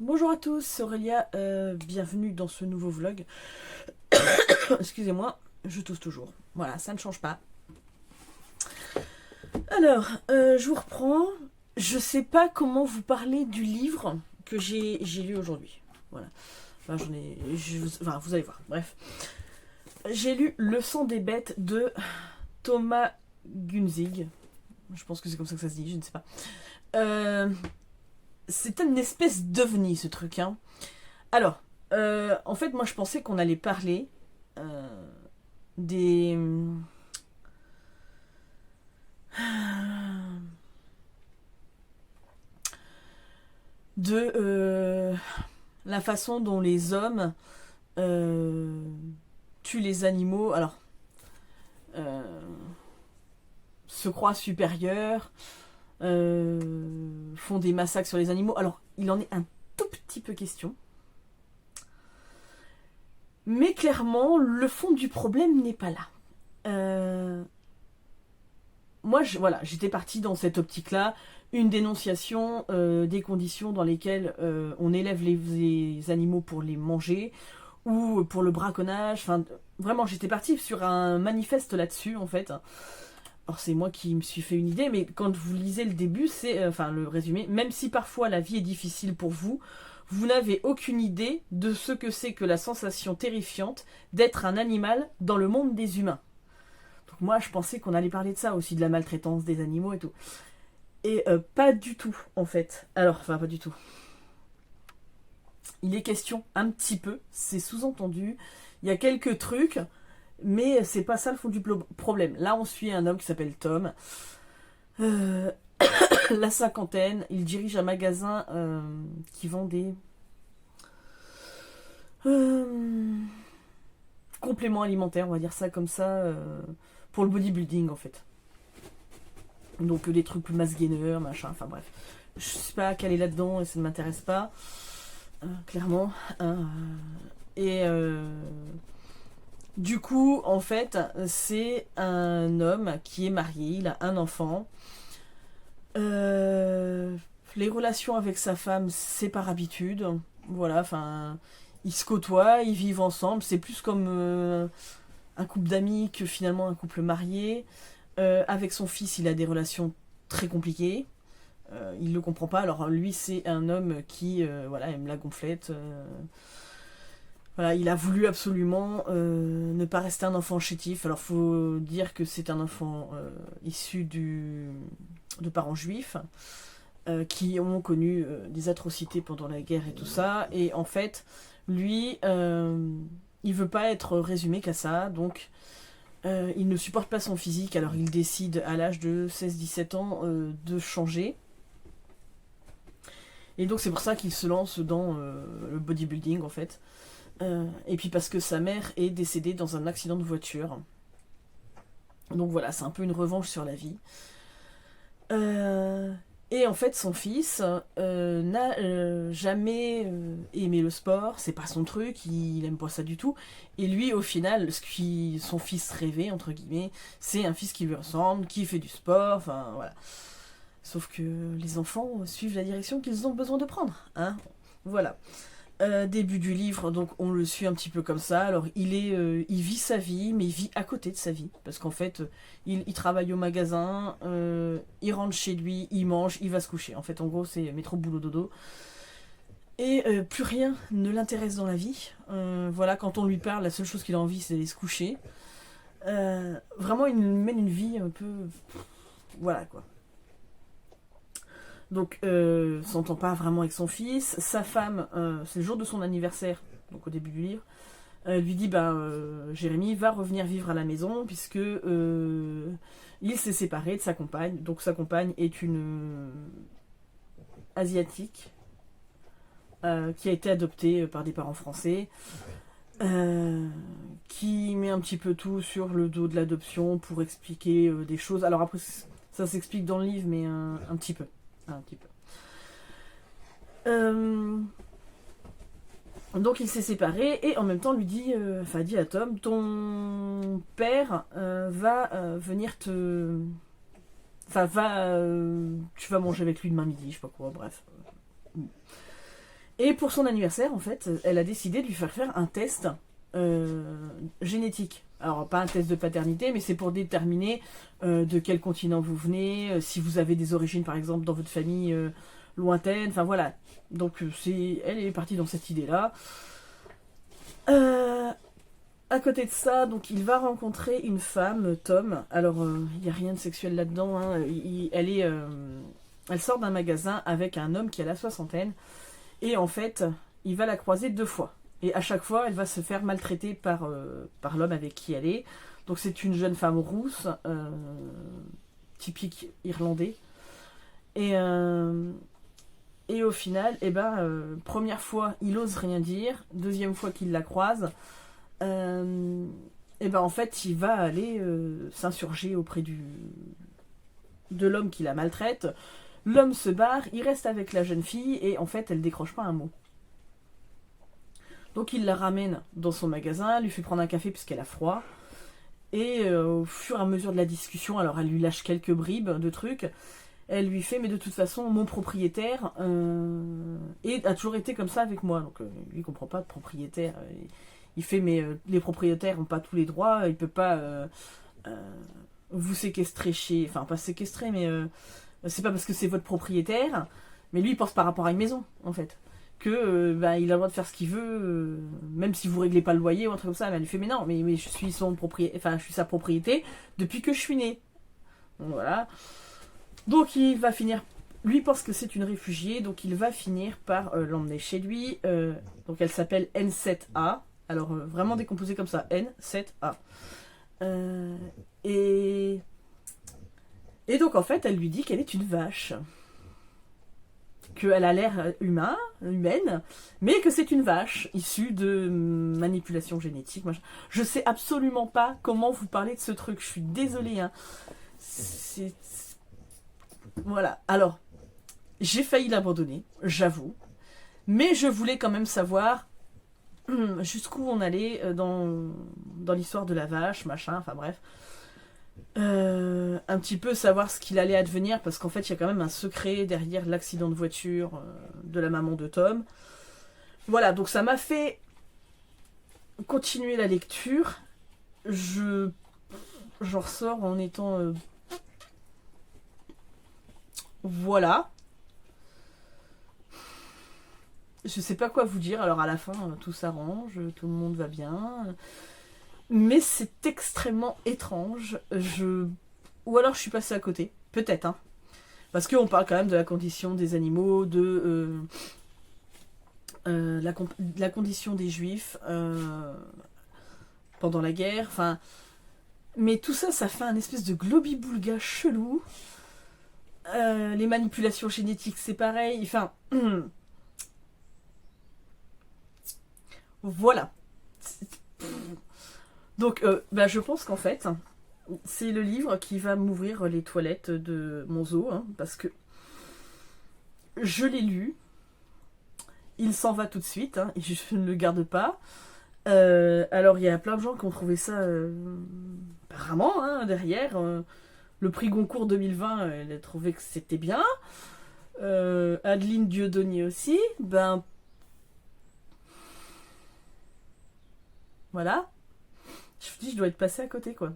Bonjour à tous, c'est Aurélia, bienvenue dans ce nouveau vlog. Excusez-moi, je tousse toujours. Voilà, ça ne change pas. Alors, je vous reprends. Je sais pas comment vous parler du livre que j'ai lu aujourd'hui. Voilà. Enfin, enfin, vous allez voir. Bref. J'ai lu Le sang des bêtes de Thomas Gunzig. Je pense que c'est comme ça que ça se dit, je ne sais pas. Euh, c'est une espèce d'ovni ce truc, hein. Alors, en fait, moi je pensais qu'on allait parler euh, des. De la façon dont les hommes tuent les animaux. Alors, euh, se croient supérieurs, font des massacres sur les animaux. Alors, il en est un tout petit peu question. Mais clairement, le fond du problème n'est pas là. Euh, Moi, voilà, j'étais partie dans cette optique-là, une dénonciation des conditions dans lesquelles on élève les animaux pour les manger ou pour le braconnage. Enfin, vraiment, j'étais partie sur un manifeste là-dessus, en fait. Alors, c'est moi qui me suis fait une idée, mais quand vous lisez le début, c'est, enfin, le résumé, même si parfois la vie est difficile pour vous, vous n'avez aucune idée de ce que c'est que la sensation terrifiante d'être un animal dans le monde des humains. Donc moi, je pensais qu'on allait parler de ça aussi, de la maltraitance des animaux et tout. Et pas du tout, en fait. Alors, enfin, pas du tout. Il est question un petit peu, c'est sous-entendu. Il y a quelques trucs, mais c'est pas ça le fond du problème. Là, on suit un homme qui s'appelle Tom. Euh, la cinquantaine, il dirige un magasin qui vend des euh, compléments alimentaires, on va dire ça comme ça, pour le bodybuilding en fait. Donc des trucs plus mass gainer, machin, enfin bref. Je sais pas quelle est là-dedans et ça ne m'intéresse pas, clairement. Et du coup, en fait, c'est un homme qui est marié, il a un enfant. Euh, les relations avec sa femme, c'est par habitude. Voilà, enfin, ils se côtoient, ils vivent ensemble. C'est plus comme un couple d'amis que finalement un couple marié. Avec son fils, il a des relations très compliquées. Il le comprend pas. Alors lui, c'est un homme qui, voilà, aime la gonflette. Voilà, il a voulu absolument ne pas rester un enfant chétif. Alors faut dire que c'est un enfant issu de parents juifs qui ont connu des atrocités pendant la guerre et tout ça. Et en fait, lui, il veut pas être résumé qu'à ça. Donc il ne supporte pas son physique. Alors il décide à l'âge de 16-17 ans de changer. Et donc c'est pour ça qu'il se lance dans le bodybuilding en fait. Et puis parce que sa mère est décédée dans un accident de voiture. Donc voilà, c'est un peu une revanche sur la vie. Euh, et en fait, son fils n'a jamais aimé le sport, c'est pas son truc, il aime pas ça du tout. Et lui, au final, ce qui son fils rêvait, entre guillemets, c'est un fils qui lui ressemble, qui fait du sport, enfin voilà. Sauf que les enfants suivent la direction qu'ils ont besoin de prendre, hein. Voilà. Début du livre, donc on le suit un petit peu comme ça. Alors il vit sa vie, mais il vit à côté de sa vie, parce qu'en fait, il travaille au magasin, il rentre chez lui, il mange, il va se coucher. En fait, en gros, c'est métro boulot dodo. Et plus rien ne l'intéresse dans la vie. Voilà, quand on lui parle, la seule chose qu'il a envie, c'est d'aller se coucher. Vraiment, il mène une vie un peu, voilà quoi. Donc, s'entend pas vraiment avec son fils. Sa femme, c'est le jour de son anniversaire, donc au début du livre, lui dit Jérémy va revenir vivre à la maison puisque il s'est séparé de sa compagne. Donc sa compagne est une asiatique qui a été adoptée par des parents français, qui met un petit peu tout sur le dos de l'adoption pour expliquer des choses. Alors après ça s'explique dans le livre, mais un petit peu, un petit peu. Donc il s'est séparé et en même temps lui dit, enfin dit à Tom, ton père va venir te, enfin va, tu vas manger avec lui demain midi, je sais pas quoi, bref. Et pour son anniversaire, en fait, elle a décidé de lui faire un test génétique. Alors, pas un test de paternité, mais c'est pour déterminer de quel continent vous venez, si vous avez des origines, par exemple, dans votre famille lointaine, enfin voilà. Donc, elle est partie dans cette idée-là. À côté de ça, donc il va rencontrer une femme, Tom. Alors, il n'y a rien de sexuel là-dedans. Hein. Elle sort d'un magasin avec un homme qui a la soixantaine. Et en fait, il va la croiser 2 fois. Et à chaque fois, elle va se faire maltraiter par l'homme avec qui elle est. Donc c'est une jeune femme rousse, typique irlandais. Et au final, première fois, il ose rien dire. Deuxième fois qu'il la croise, en fait, il va aller s'insurger auprès de l'homme qui la maltraite. L'homme se barre, il reste avec la jeune fille et en fait, elle décroche pas un mot. Donc il la ramène dans son magasin, lui fait prendre un café puisqu'elle a froid. Et au fur et à mesure de la discussion, alors elle lui lâche quelques bribes de trucs. Elle lui fait, mais de toute façon, mon propriétaire a toujours été comme ça avec moi. Donc lui, il comprend pas de propriétaire. Il fait, mais les propriétaires n'ont pas tous les droits. Il peut pas vous séquestrer chez... Enfin, pas séquestrer, mais c'est pas parce que c'est votre propriétaire. Mais lui, il pense par rapport à une maison, en fait. Que il a le droit de faire ce qu'il veut, même si vous réglez pas le loyer ou un truc comme ça. Mais elle lui fait, mais non, mais je suis son propriétaire, enfin, je suis sa propriété depuis que je suis née. Donc, voilà. Donc il va finir, lui pense que c'est une réfugiée, donc il va finir par l'emmener chez lui. Donc elle s'appelle N7A, alors vraiment décomposée comme ça, N7A. Et donc en fait elle lui dit qu'elle est une vache. Qu'elle a l'air humaine, mais que c'est une vache issue de manipulation génétique. Je sais absolument pas comment vous parler de ce truc, je suis désolée. Hein. Voilà, alors, j'ai failli l'abandonner, j'avoue, mais je voulais quand même savoir jusqu'où on allait dans l'histoire de la vache, machin, enfin bref. Un petit peu savoir ce qu'il allait advenir, parce qu'en fait, il y a quand même un secret derrière l'accident de voiture de la maman de Tom. Voilà, donc ça m'a fait continuer la lecture. J'en ressors en étant... Voilà. Je sais pas quoi vous dire. Alors à la fin, tout s'arrange, tout le monde va bien. Mais c'est extrêmement étrange. Ou alors je suis passée à côté. Peut-être, hein. Parce qu'on parle quand même de la condition des animaux, de la condition des juifs pendant la guerre. Enfin, mais tout ça, ça fait un espèce de globi-boulga chelou. Les manipulations génétiques, c'est pareil. Enfin, voilà. Donc, je pense qu'en fait, c'est le livre qui va m'ouvrir les toilettes de mon zoo, hein, parce que je l'ai lu. Il s'en va tout de suite, hein, et je ne le garde pas. Alors, il y a plein de gens qui ont trouvé ça apparemment, hein, derrière. Le prix Goncourt 2020, elle a trouvé que c'était bien. Adeline Dieudonné aussi. Voilà. Je me dis, je dois être passée à côté, quoi.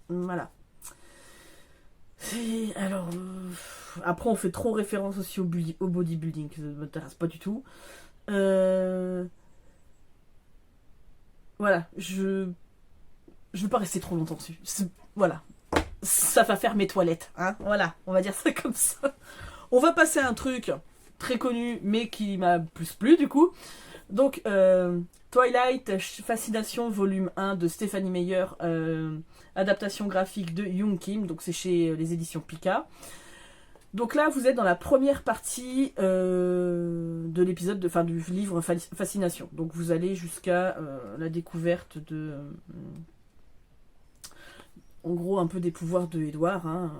Voilà. Alors... Après, on fait trop référence aussi au bodybuilding, ça ne m'intéresse pas du tout. Voilà, je veux pas rester trop longtemps dessus. Voilà. Ça va faire mes toilettes, hein. Voilà, on va dire ça comme ça. On va passer à un truc très connu, mais qui m'a plus plu, du coup. Donc, Twilight, Fascination, volume 1 de Stephanie Meyer, adaptation graphique de Young Kim, donc c'est chez les éditions Pika. Donc là, vous êtes dans la première partie de l'épisode, du livre Fascination. Donc vous allez jusqu'à la découverte de... en gros, un peu des pouvoirs de Edward, hein,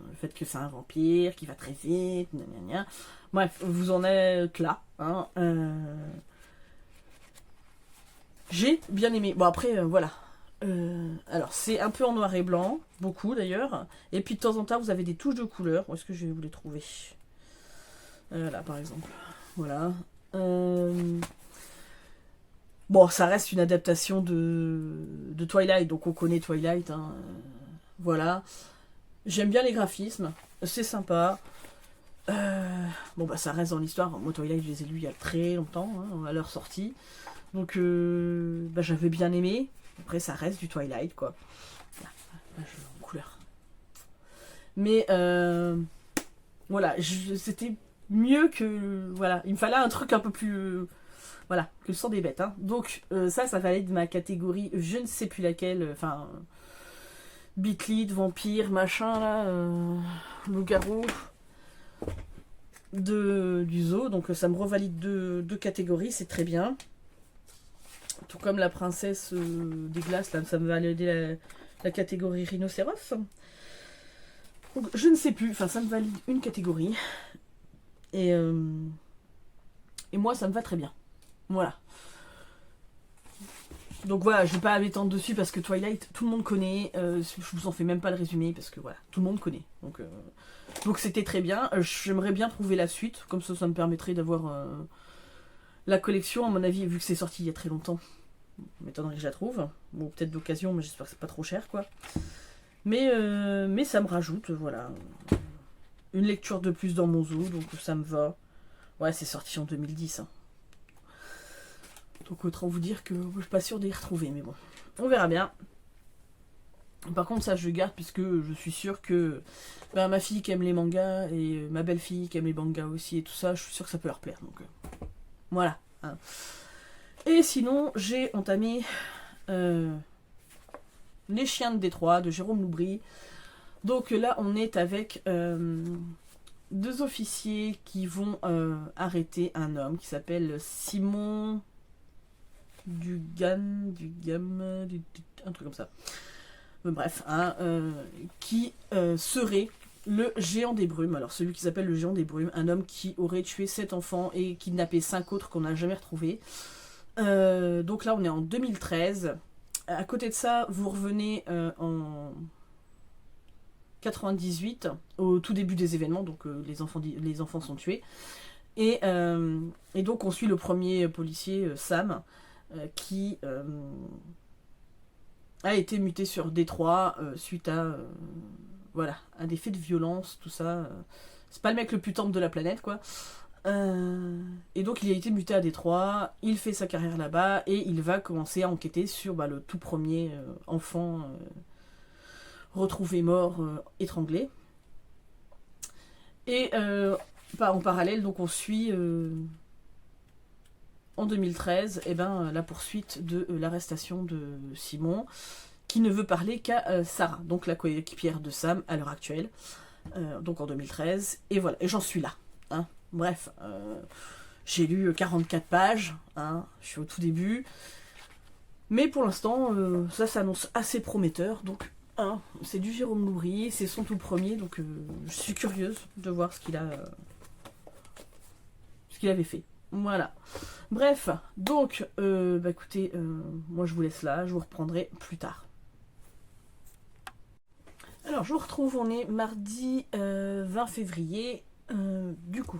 le fait que c'est un vampire, qui va très vite, gna gna gna. Bref, vous en êtes là. Hein, j'ai bien aimé. Bon, après, voilà. Alors, c'est un peu en noir et blanc, beaucoup d'ailleurs. Et puis, de temps en temps, vous avez des touches de couleur. Où est-ce que je vais vous les trouver? Là, par exemple. Voilà. Bon, ça reste une adaptation de Twilight, donc on connaît Twilight. Hein. Voilà. J'aime bien les graphismes, c'est sympa. Bon, bah ça reste dans l'histoire. Moi, Twilight, je les ai lus il y a très longtemps, hein, à leur sortie. Donc, bah, j'avais bien aimé. Après, ça reste du Twilight, quoi. Là, en couleur. Mais, voilà, c'était mieux que... Voilà, il me fallait un truc un peu plus... voilà, que le sang des bêtes. Hein. Donc, ça va aller de ma catégorie, je ne sais plus laquelle, enfin... Beat-lead, vampire, machin, là... loup-garou... du zoo, donc ça me revalide deux catégories, c'est très bien. Tout comme la princesse des glaces, là, ça me valide la catégorie rhinocéros. Donc je ne sais plus, enfin ça me valide une catégorie. Et moi ça me va très bien. Voilà. Donc voilà, je vais pas m'étendre dessus parce que Twilight, tout le monde connaît. Je vous en fais même pas le résumé parce que voilà, tout le monde connaît. Donc c'était très bien. J'aimerais bien trouver la suite, comme ça me permettrait d'avoir la collection. À mon avis, vu que c'est sorti il y a très longtemps, m'étonnerait que je la trouve. Bon, peut-être d'occasion, mais j'espère que c'est pas trop cher, quoi. Mais ça me rajoute, voilà, une lecture de plus dans mon zoo, donc ça me va. Ouais, c'est sorti en 2010. Hein. Donc autant vous dire que je suis pas sûre d'y retrouver, mais bon, on verra bien. Par contre, ça je garde puisque je suis sûre que ma fille qui aime les mangas et ma belle-fille qui aime les mangas aussi et tout ça, je suis sûre que ça peut leur plaire. Donc voilà. Hein. Et sinon, j'ai entamé Les Chiens de Détroit de Jérôme Loubry. Donc là, on est avec deux officiers qui vont arrêter un homme qui s'appelle Simon un truc comme ça. Bref, hein, qui serait le géant des brumes. Alors celui qui s'appelle le géant des brumes, un homme qui aurait tué 7 enfants et kidnappé 5 autres qu'on n'a jamais retrouvés. Donc là on est en 2013. À côté de ça, vous revenez en 98, au tout début des événements, donc les enfants sont tués. Et donc on suit le premier policier, Sam, qui a été muté sur Détroit suite à voilà, un des faits de violence, tout ça. C'est pas le mec le plus tendre de la planète, quoi. Et donc il a été muté à Détroit, il fait sa carrière là-bas et il va commencer à enquêter sur le tout premier enfant retrouvé mort, étranglé. Et en parallèle, donc on suit en 2013 la poursuite de l'arrestation de Simon, qui ne veut parler qu'à Sarah, donc la coéquipière de Sam à l'heure actuelle, donc en 2013. Et voilà, et j'en suis là. Hein. Bref, j'ai lu 44 pages, hein, je suis au tout début. Mais pour l'instant, ça s'annonce assez prometteur, donc hein, c'est du Jérôme Loubry, c'est son tout premier, donc je suis curieuse de voir ce qu'il avait fait. Voilà. Bref, donc, écoutez, moi je vous laisse là, je vous reprendrai plus tard. Alors, je vous retrouve, on est mardi 20 février, du coup.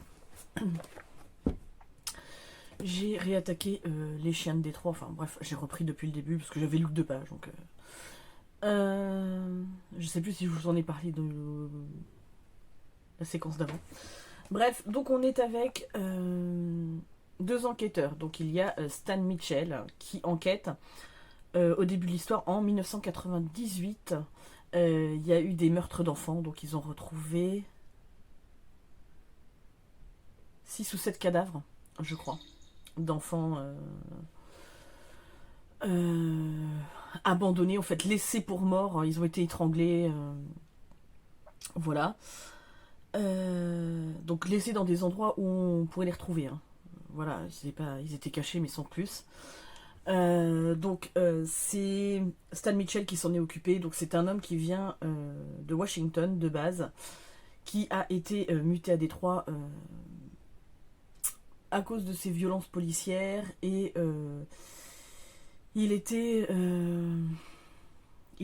J'ai réattaqué Les Chiens de Détroit, enfin bref, j'ai repris depuis le début parce que j'avais lu que 2 pages, donc... je sais plus si je vous en ai parlé de la séquence d'avant. Bref, donc on est avec 2 enquêteurs. Donc il y a Stan Mitchell qui enquête au début de l'histoire en 1998. Il y a eu des meurtres d'enfants, donc ils ont retrouvé 6 ou 7 cadavres, je crois, d'enfants abandonnés, en fait, laissés pour morts. Ils ont été étranglés. Voilà. Donc laissés dans des endroits où on pourrait les retrouver. Hein. Voilà, ils étaient cachés, mais sans plus. Donc c'est Stan Mitchell qui s'en est occupé. Donc c'est un homme qui vient de Washington de base, qui a été muté à Détroit à cause de ces violences policières et il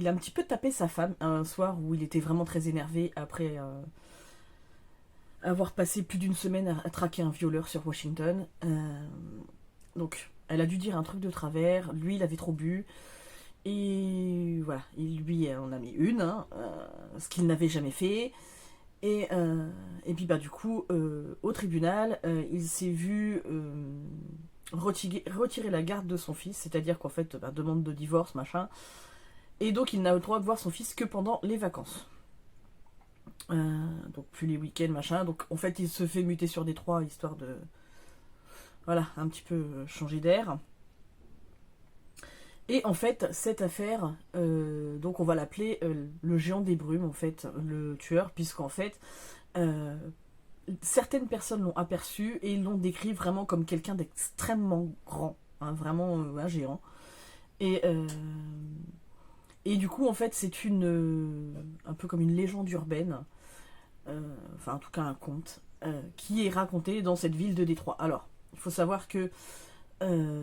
a un petit peu tapé sa femme un soir où il était vraiment très énervé après avoir passé plus d'une semaine à traquer un violeur sur Washington. Donc, elle a dû dire un truc de travers. Lui, il avait trop bu. Et voilà, il lui en a mis une, hein, ce qu'il n'avait jamais fait. Et puis, bah, du coup, au tribunal, il s'est vu retirer la garde de son fils. C'est-à-dire qu'en fait, bah, demande de divorce, machin. Et donc, il n'a le droit de voir son fils que pendant les vacances. Donc plus les week-ends, machin. Donc en fait, il se fait muter sur Détroit, histoire de... Voilà, un petit peu changer d'air. Et en fait, cette affaire, donc on va l'appeler le géant des brumes, en fait, le tueur, puisqu'en fait, euh, certaines personnes l'ont aperçu et l'ont décrit vraiment comme quelqu'un d'extrêmement grand, hein, vraiment un géant. Et, euh, et du coup, en fait, c'est un peu comme une légende urbaine, enfin en tout cas un conte, qui est raconté dans cette ville de Détroit. Alors, il faut savoir que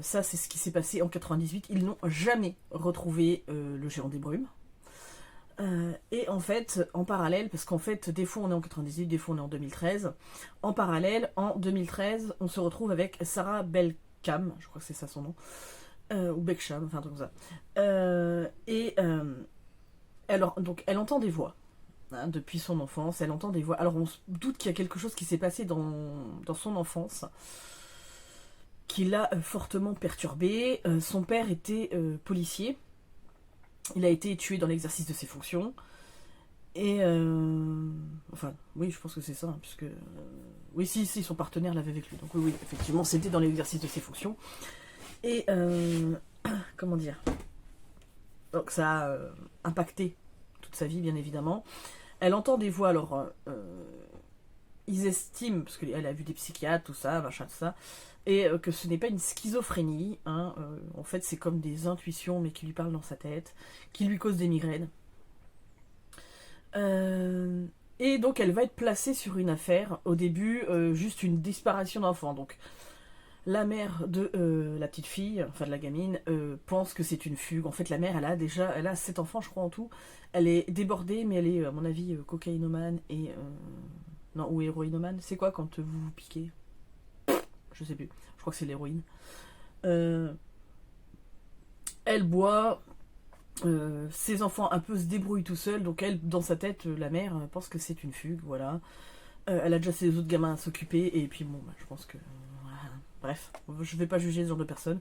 ça c'est ce qui s'est passé en 98, ils n'ont jamais retrouvé le géant des brumes. Et en fait, en parallèle, parce qu'en fait, des fois on est en 98, des fois on est en 2013, en parallèle, en 2013, on se retrouve avec Sarah Belkam, je crois que c'est ça son nom, ou Becksham, enfin un truc comme ça. Alors, donc, elle entend des voix. Hein, depuis son enfance, elle entend des voix. Alors on se doute qu'il y a quelque chose qui s'est passé dans son enfance qui l'a fortement perturbée. Son père était policier. Il a été tué dans l'exercice de ses fonctions. Et enfin, oui, je pense que c'est ça, hein, puisque oui, si, son partenaire l'avait avec lui. Donc oui, effectivement, c'était dans l'exercice de ses fonctions. Et comment dire, donc ça a impacté toute sa vie, bien évidemment. Elle entend des voix, alors ils estiment, parce qu'elle a vu des psychiatres, tout ça, machin, tout ça, et que ce n'est pas une schizophrénie, hein, en fait c'est comme des intuitions, mais qui lui parlent dans sa tête, qui lui causent des migraines. Et donc elle va être placée sur une affaire, au début, juste une disparition d'enfant, donc la mère de la petite fille, enfin de la gamine, pense que c'est une fugue. En fait, la mère, elle a 7 enfants, je crois, en tout. Elle est débordée, mais elle est, à mon avis, cocaïnomane et... non, ou héroïnomane. C'est quoi quand vous vous piquez? Je sais plus. Je crois que c'est l'héroïne. Elle boit. Ses enfants un peu se débrouillent tout seuls. Donc elle, dans sa tête, la mère pense que c'est une fugue, voilà. Elle a déjà ses autres gamins à s'occuper. Et puis bon, bah, je pense que... Bref, je vais pas juger ce genre de personne,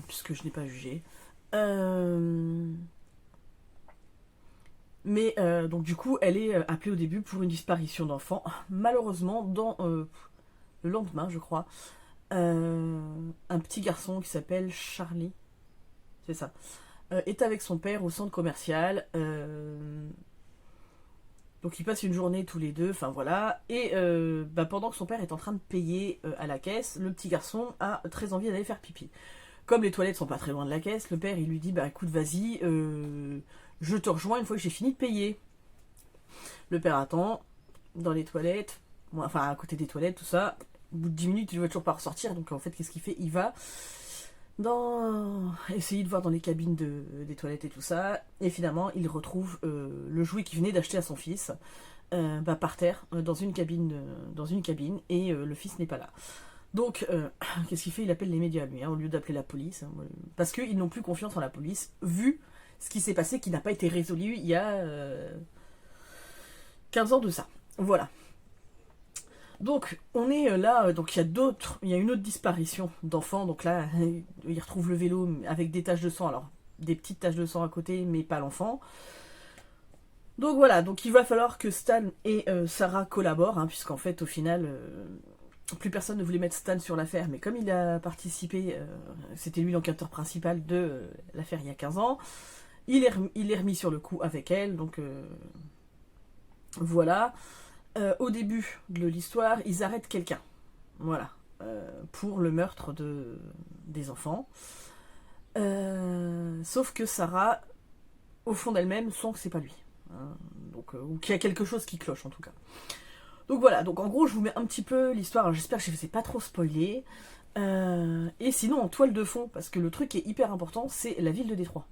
puisque je n'ai pas jugé. Mais donc du coup, elle est appelée au début pour une disparition d'enfant. Malheureusement, dans le lendemain, je crois, un petit garçon qui s'appelle Charlie, c'est ça, est avec son père au centre commercial. Donc ils passent une journée tous les deux, enfin voilà. Et bah, pendant que son père est en train de payer à la caisse, le petit garçon a très envie d'aller faire pipi. Comme les toilettes sont pas très loin de la caisse, le père il lui dit bah écoute vas-y, je te rejoins une fois que j'ai fini de payer. Le père attend dans les toilettes, enfin à côté des toilettes, tout ça. Au bout de 10 minutes, il ne va toujours pas ressortir, donc en fait qu'est-ce qu'il fait? Il va essayer de voir dans les cabines des toilettes et tout ça, et finalement il retrouve le jouet qu'il venait d'acheter à son fils bah, par terre dans une cabine, et le fils n'est pas là. Donc qu'est-ce qu'il fait? Il appelle les médias lui, hein, au lieu d'appeler la police, hein, parce qu'ils n'ont plus confiance en la police vu ce qui s'est passé, qui n'a pas été résolu il y a 15 ans de ça. Voilà. Donc, on est là, donc il y a une autre disparition d'enfants, donc là, il retrouve le vélo avec des taches de sang, alors des petites taches de sang à côté, mais pas l'enfant. Donc voilà, donc il va falloir que Stan et Sarah collaborent, hein, puisqu'en fait, au final, plus personne ne voulait mettre Stan sur l'affaire, mais comme il a participé, c'était lui l'enquêteur principal de l'affaire il y a 15 ans, il est remis sur le coup avec elle, donc voilà. Au début de l'histoire, ils arrêtent quelqu'un. Voilà. Pour le meurtre des enfants. Sauf que Sarah, au fond d'elle-même, sent que c'est pas lui. Hein, donc, ou qu'il y a quelque chose qui cloche en tout cas. Donc voilà, donc en gros je vous mets un petit peu l'histoire, alors j'espère que je ne vous ai pas trop spoilé. Et sinon en toile de fond, parce que le truc qui est hyper important, c'est la ville de Détroit.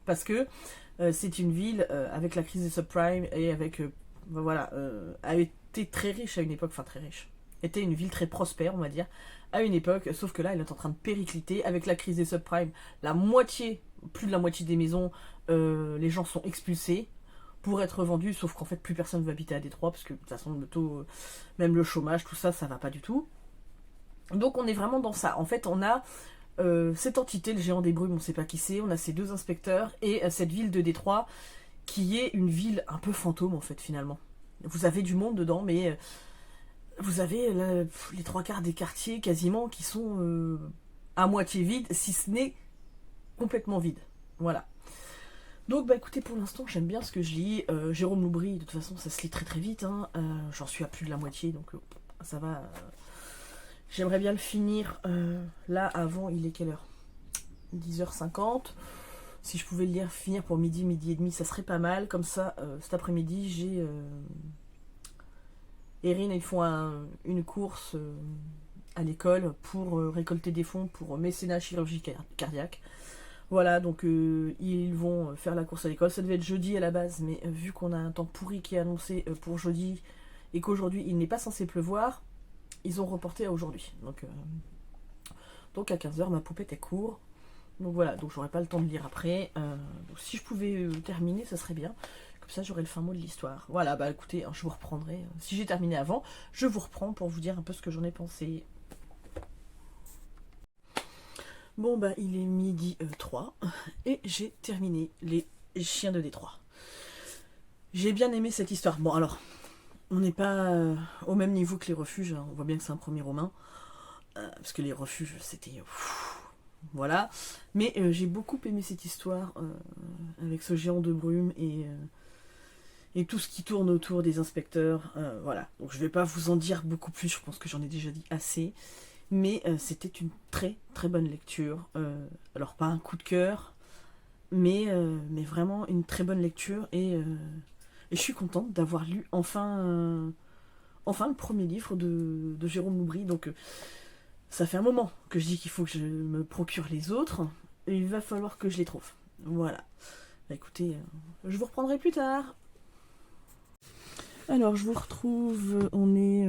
Parce que c'est une ville avec la crise des subprimes et avec voilà, était très riche à une époque, enfin très riche, était une ville très prospère, on va dire, à une époque, sauf que là, elle est en train de péricliter avec la crise des subprimes. La moitié, plus de la moitié des maisons, les gens sont expulsés pour être vendus, sauf qu'en fait, plus personne ne veut habiter à Détroit, parce que de toute façon, le taux, même le chômage, tout ça, ça va pas du tout. Donc on est vraiment dans ça. En fait, on a cette entité, le géant des brumes, on ne sait pas qui c'est, on a ces deux inspecteurs, et cette ville de Détroit, qui est une ville un peu fantôme, en fait, finalement. Vous avez du monde dedans, mais vous avez les trois quarts des quartiers, quasiment, qui sont à moitié vides, si ce n'est complètement vides. Voilà. Donc, bah écoutez, pour l'instant, j'aime bien ce que je lis. Jérôme Loubry, de toute façon, ça se lit très très vite. Hein. J'en suis à plus de la moitié, donc ça va. J'aimerais bien le finir. Là, avant, il est quelle heure? 10h50. Si je pouvais le lire, finir pour midi, midi et demi, ça serait pas mal. Comme ça, cet après-midi, j'ai... Erin, ils font une course à l'école pour récolter des fonds pour mécénat chirurgie cardiaque. Voilà, donc ils vont faire la course à l'école. Ça devait être jeudi à la base, mais vu qu'on a un temps pourri qui est annoncé pour jeudi et qu'aujourd'hui il n'est pas censé pleuvoir, ils ont reporté à aujourd'hui. Donc à 15h, ma poupette est court. Donc voilà, donc j'aurai pas le temps de lire après. Donc si je pouvais terminer, ça serait bien. Comme ça, j'aurai le fin mot de l'histoire. Voilà, bah écoutez, je vous reprendrai. Si j'ai terminé avant, je vous reprends pour vous dire un peu ce que j'en ai pensé. Bon, bah il est midi 3 et j'ai terminé Les Chiens de Détroit. J'ai bien aimé cette histoire. Bon, alors, on n'est pas au même niveau que Les Refuges. Hein. On voit bien que c'est un premier roman. Parce que Les Refuges, c'était... voilà. Mais j'ai beaucoup aimé cette histoire avec ce géant de brume et tout ce qui tourne autour des inspecteurs. Voilà. Donc je vais pas vous en dire beaucoup plus, je pense que j'en ai déjà dit assez. Mais c'était une très très bonne lecture. Alors pas un coup de cœur, mais vraiment une très bonne lecture. Et je suis contente d'avoir lu enfin le premier livre de Jérôme Loubry. Donc ça fait un moment que je dis qu'il faut que je me procure les autres. Et il va falloir que je les trouve. Voilà. Bah, écoutez, je vous reprendrai plus tard. Alors, je vous retrouve, on est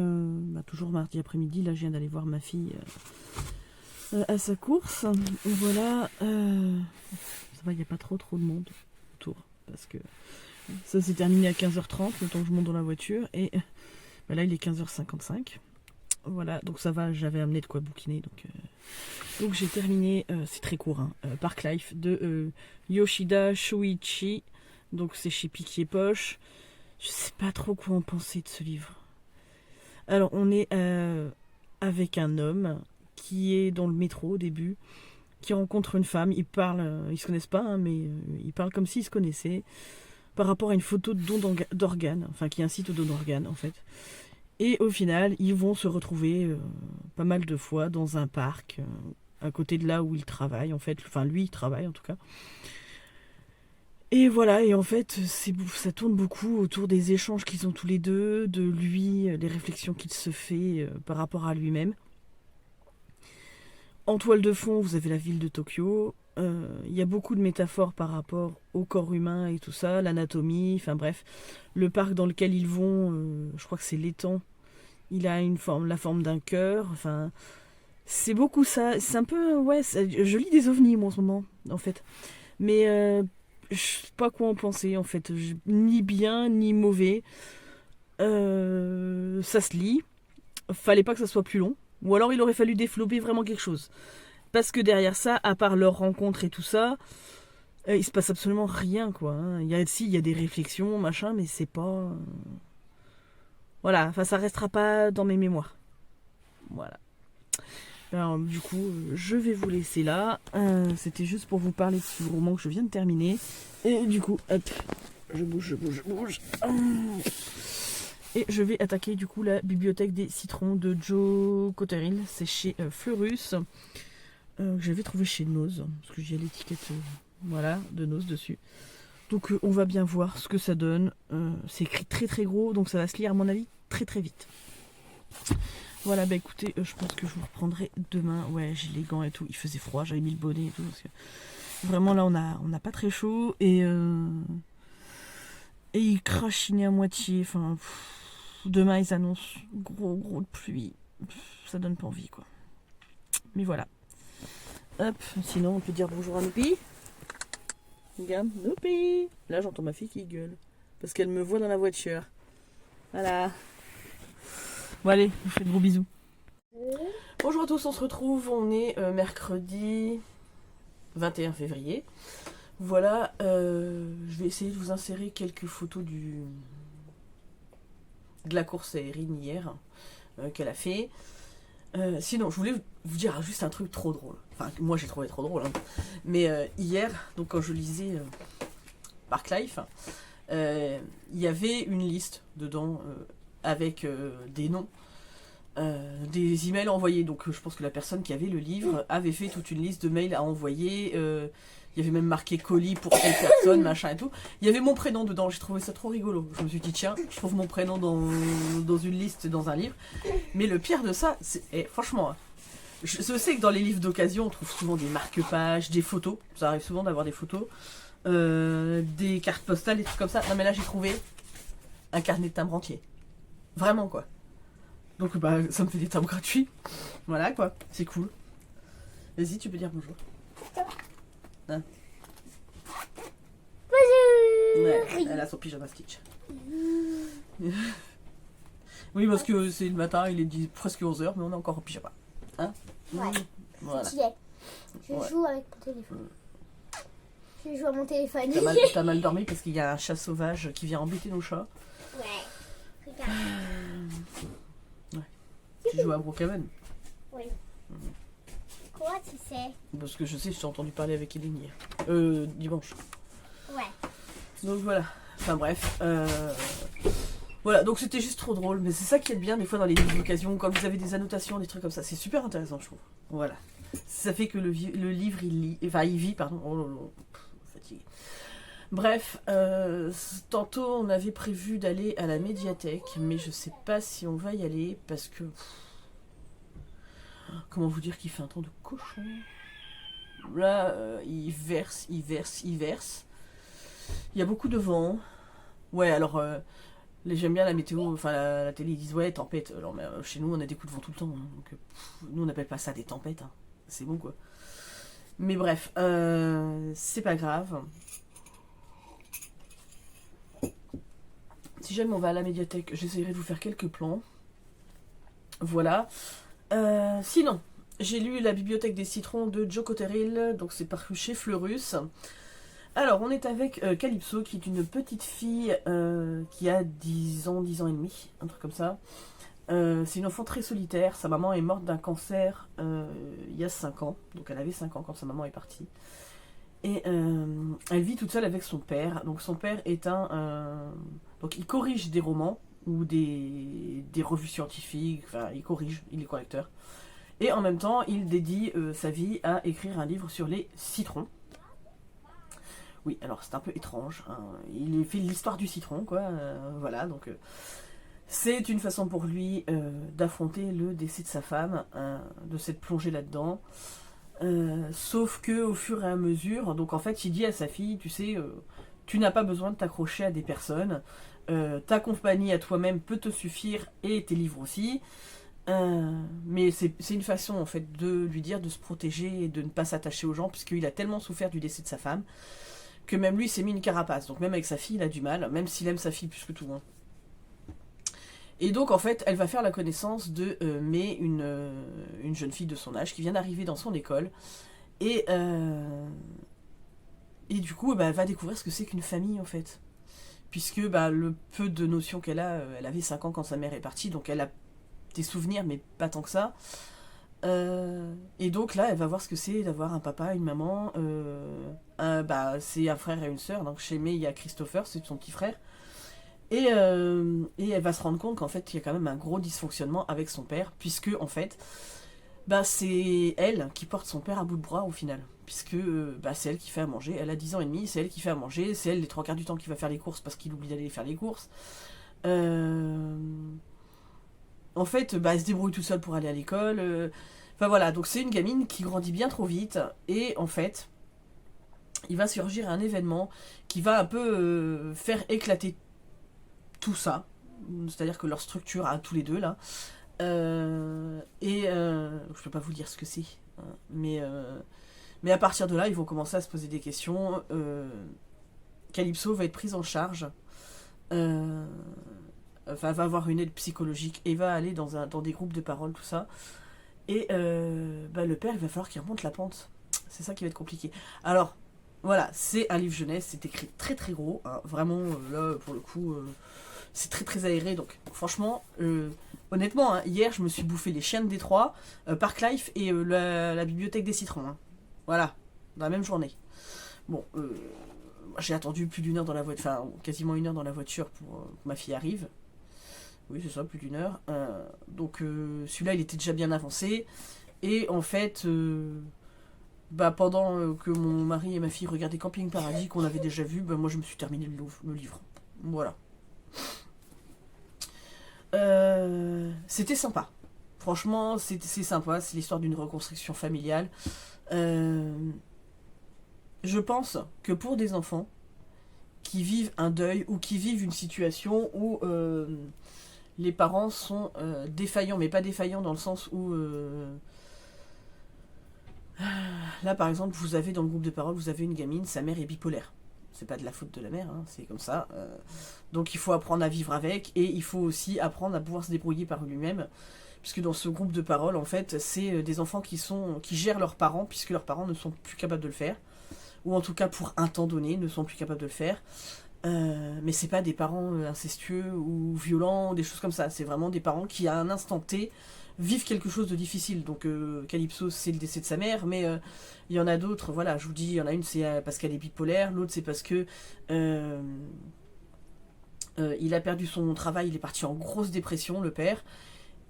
toujours mardi après-midi, là je viens d'aller voir ma fille à sa course. Voilà, ça va, il n'y a pas trop de monde autour, parce que ça s'est terminé à 15h30, le temps que je monte dans la voiture, et là il est 15h55. Voilà, donc ça va, j'avais amené de quoi bouquiner, donc j'ai terminé, c'est très court, hein, Park Life de Yoshida Shuichi, donc c'est chez Piquier Poche. Je sais pas trop quoi en penser de ce livre. Alors, on est avec un homme qui est dans le métro au début, qui rencontre une femme. Ils parlent, ils se connaissent pas, hein, mais ils parlent comme s'ils se connaissaient, par rapport à une photo de don d'organes, enfin qui incite au don d'organes en fait. Et au final, ils vont se retrouver pas mal de fois dans un parc, à côté de là où ils travaillent en fait. Enfin, lui, il travaille en tout cas. Et voilà, et en fait, ça tourne beaucoup autour des échanges qu'ils ont tous les deux, de lui, les réflexions qu'il se fait par rapport à lui-même. En toile de fond, vous avez la ville de Tokyo. Il y a beaucoup de métaphores par rapport au corps humain et tout ça, l'anatomie, enfin bref. Le parc dans lequel ils vont, je crois que c'est l'étang, il a la forme d'un cœur, enfin... C'est beaucoup ça, c'est un peu... Ouais, je lis des ovnis moi en ce moment, en fait. Mais... je sais pas quoi en penser en fait, ni bien ni mauvais. Ça se lit. Fallait pas que ça soit plus long. Ou alors il aurait fallu développer vraiment quelque chose. Parce que derrière ça, à part leur rencontre et tout ça, il se passe absolument rien quoi. Hein. Il y a des réflexions, machin, mais c'est pas. Voilà, enfin ça restera pas dans mes mémoires. Voilà. Alors, du coup, je vais vous laisser là. C'était juste pour vous parler de ce roman que je viens de terminer. Et du coup, hop, je bouge. Et je vais attaquer du coup la bibliothèque des citrons de Joe Cotterill. C'est chez Fleurus. Que j'avais trouvé chez Nose. Parce que j'ai l'étiquette de Nose dessus. Donc on va bien voir ce que ça donne. C'est écrit très très gros. Donc ça va se lire à mon avis très très vite. Voilà, bah écoutez, je pense que je vous reprendrai demain. Ouais, j'ai les gants et tout. Il faisait froid, j'avais mis le bonnet et tout. Parce que vraiment, là, on n'a pas très chaud. Et il crachinait à moitié. Enfin, demain ils annoncent gros de pluie. Ça donne pas envie quoi. Mais voilà. Hop, sinon on peut dire bonjour à Noupi. Regarde, Noupi. Là j'entends ma fille qui gueule. Parce qu'elle me voit dans la voiture. Voilà. Bon allez, je vous fais de gros bisous. Bonjour à tous, on se retrouve. On est mercredi 21 février. Voilà, je vais essayer de vous insérer quelques photos de la course aérienne hier qu'elle a fait. Sinon, je voulais vous dire juste un truc trop drôle. Enfin, moi j'ai trouvé trop drôle. Hein. Mais hier, donc quand je lisais Parklife, il y avait une liste dedans avec des noms. Des emails envoyés, donc je pense que la personne qui avait le livre avait fait toute une liste de mails à envoyer. Il y avait même marqué colis pour telle personne, machin et tout. Il y avait mon prénom dedans, j'ai trouvé ça trop rigolo. Je me suis dit, tiens, je trouve mon prénom dans une liste, dans un livre. Mais le pire de ça, c'est franchement, je sais que dans les livres d'occasion, on trouve souvent des marque-pages, des photos. Ça arrive souvent d'avoir des photos, des cartes postales, des trucs comme ça. Non, mais là, j'ai trouvé un carnet de timbres entier. Vraiment, quoi. Donc, bah, ça me fait des timbres gratuits. Voilà, quoi. C'est cool. Vas-y, tu peux dire bonjour. Hein? Bonjour. Ouais, elle a son pyjama Stitch. Oui, parce que c'est le matin, il est presque 11h, mais on est encore en pyjama. Hein? Ouais. Voilà. Je joue avec mon téléphone. Je joue à mon téléphone. T'as mal dormi parce qu'il y a un chat sauvage qui vient embêter nos chats. Ouais. Regarde. Ouais. Tu joues à Brookhaven? Oui. Quoi tu sais? Parce que je sais, je t'ai entendu parler avec Hélène hier. Dimanche. Ouais. Donc voilà. Enfin bref. Voilà, donc c'était juste trop drôle. Mais c'est ça qui est bien des fois dans les livres d'occasion, quand vous avez des annotations, des trucs comme ça. C'est super intéressant, je trouve. Voilà. Ça fait que le livre, il vit, pardon. Oh là là. Fatigué. Bref, tantôt on avait prévu d'aller à la médiathèque, mais je sais pas si on va y aller parce que... Comment vous dire qu'il fait un temps de cochon. Là, il verse. Il y a beaucoup de vent. Ouais, alors, j'aime bien la météo, enfin la télé, ils disent ouais, tempête. Alors, mais, chez nous, on a des coups de vent tout le temps. Hein, donc, nous, on n'appelle pas ça des tempêtes. Hein. C'est bon, quoi. Mais bref, c'est pas grave. Si jamais on va à la médiathèque, j'essaierai de vous faire quelques plans. Voilà. Sinon, j'ai lu La bibliothèque des citrons de Joe Cotterill, donc c'est paru chez Fleurus. Alors, on est avec Calypso, qui est une petite fille qui a 10 ans et demi, un truc comme ça. C'est une enfant très solitaire, sa maman est morte d'un cancer il y a 5 ans, donc elle avait 5 ans quand sa maman est partie. Et elle vit toute seule avec son père, donc son père est donc il corrige des romans, ou des revues scientifiques, enfin il corrige, il est correcteur. Et en même temps, il dédie sa vie à écrire un livre sur les citrons. Oui, alors c'est un peu étrange, hein. Il fait l'histoire du citron, quoi, voilà, donc c'est une façon pour lui d'affronter le décès de sa femme, de s'être plongé là-dedans. Sauf que au fur et à mesure, donc en fait il dit à sa fille, tu sais, tu n'as pas besoin de t'accrocher à des personnes, ta compagnie à toi-même peut te suffire et tes livres aussi. Mais c'est une façon en fait de lui dire de se protéger et de ne pas s'attacher aux gens, puisqu'il a tellement souffert du décès de sa femme que même lui s'est mis une carapace. Donc même avec sa fille il a du mal, même s'il aime sa fille plus que tout. Hein. Et donc en fait elle va faire la connaissance de May, une jeune fille de son âge qui vient d'arriver dans son école. Et du coup bah, elle va découvrir ce que c'est qu'une famille en fait. Puisque bah, le peu de notions qu'elle a, elle avait 5 ans quand sa mère est partie, donc elle a des souvenirs mais pas tant que ça. Et donc là elle va voir ce que c'est d'avoir un papa, une maman, bah, c'est un frère et une sœur. Donc chez May il y a Christopher, c'est son petit frère. Et elle va se rendre compte qu'en fait il y a quand même un gros dysfonctionnement avec son père, puisque en fait bah, c'est elle qui porte son père à bout de bras au final, puisque bah, c'est elle qui fait à manger, elle a 10 ans et demi, c'est elle qui fait à manger, c'est elle les 3 quarts du temps qui va faire les courses parce qu'il oublie d'aller faire les courses. En fait bah, elle se débrouille tout seule pour aller à l'école, enfin voilà, donc c'est une gamine qui grandit bien trop vite, et en fait il va surgir un événement qui va un peu faire éclater tout ça, c'est-à-dire que leur structure à tous les deux là. Je peux pas vous dire ce que c'est, hein, mais à partir de là, ils vont commencer à se poser des questions. Calypso va être prise en charge, enfin, va avoir une aide psychologique et va aller dans des groupes de parole, tout ça. Et le père, il va falloir qu'il remonte la pente. C'est ça qui va être compliqué. Alors, voilà, c'est un livre jeunesse, c'est écrit très très gros, hein, vraiment, là, pour le coup, c'est très très aéré, donc franchement, honnêtement, hein, hier, je me suis bouffé Les Chiens de Détroit, Park Life et la Bibliothèque des Citrons. Hein. Voilà, dans la même journée. Bon, j'ai attendu plus d'une heure dans la voiture, enfin, quasiment une heure dans la voiture pour que ma fille arrive. Oui, c'est ça, plus d'une heure. Donc, celui-là, il était déjà bien avancé. Et en fait, pendant que mon mari et ma fille regardaient Camping Paradis, qu'on avait déjà vu, moi, je me suis terminé le livre. Voilà. C'était sympa. Franchement, c'est sympa. C'est l'histoire d'une reconstruction familiale. Je pense que pour des enfants qui vivent un deuil ou qui vivent une situation où les parents sont défaillants, mais pas défaillants dans le sens où... là, par exemple, vous avez dans le groupe de parole, vous avez une gamine, sa mère est bipolaire. C'est pas de la faute de la mère, hein, c'est comme ça. Donc il faut apprendre à vivre avec, et il faut aussi apprendre à pouvoir se débrouiller par lui-même. Puisque dans ce groupe de parole, en fait, c'est des enfants qui gèrent leurs parents, puisque leurs parents ne sont plus capables de le faire. Ou en tout cas, pour un temps donné, ne sont plus capables de le faire. Mais c'est pas des parents incestueux ou violents, des choses comme ça. C'est vraiment des parents qui, à un instant T, vivent quelque chose de difficile. Donc Calypso, c'est le décès de sa mère, mais il y en a d'autres. Voilà, je vous dis, il y en a une, c'est parce qu'elle est bipolaire. L'autre, c'est parce que il a perdu son travail, il est parti en grosse dépression, le père.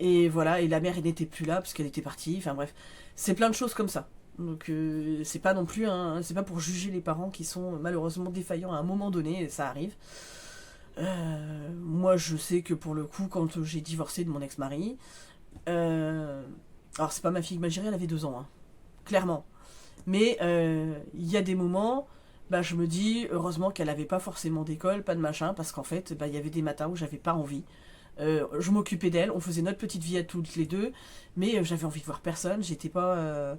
Et voilà, et la mère, elle n'était plus là parce qu'elle était partie. Enfin bref, c'est plein de choses comme ça. Donc c'est pas non plus c'est pas pour juger les parents qui sont malheureusement défaillants à un moment donné, ça arrive. Moi je sais que pour le coup, quand j'ai divorcé de mon ex-mari, alors c'est pas ma fille que m'a gérée, elle avait 2 ans, hein, clairement. Mais il y a des moments, je me dis heureusement qu'elle avait pas forcément d'école, pas de machin, parce qu'en fait il y avait des matins où j'avais pas envie. Je m'occupais d'elle, on faisait notre petite vie à toutes les deux, mais j'avais envie de voir personne, j'étais pas...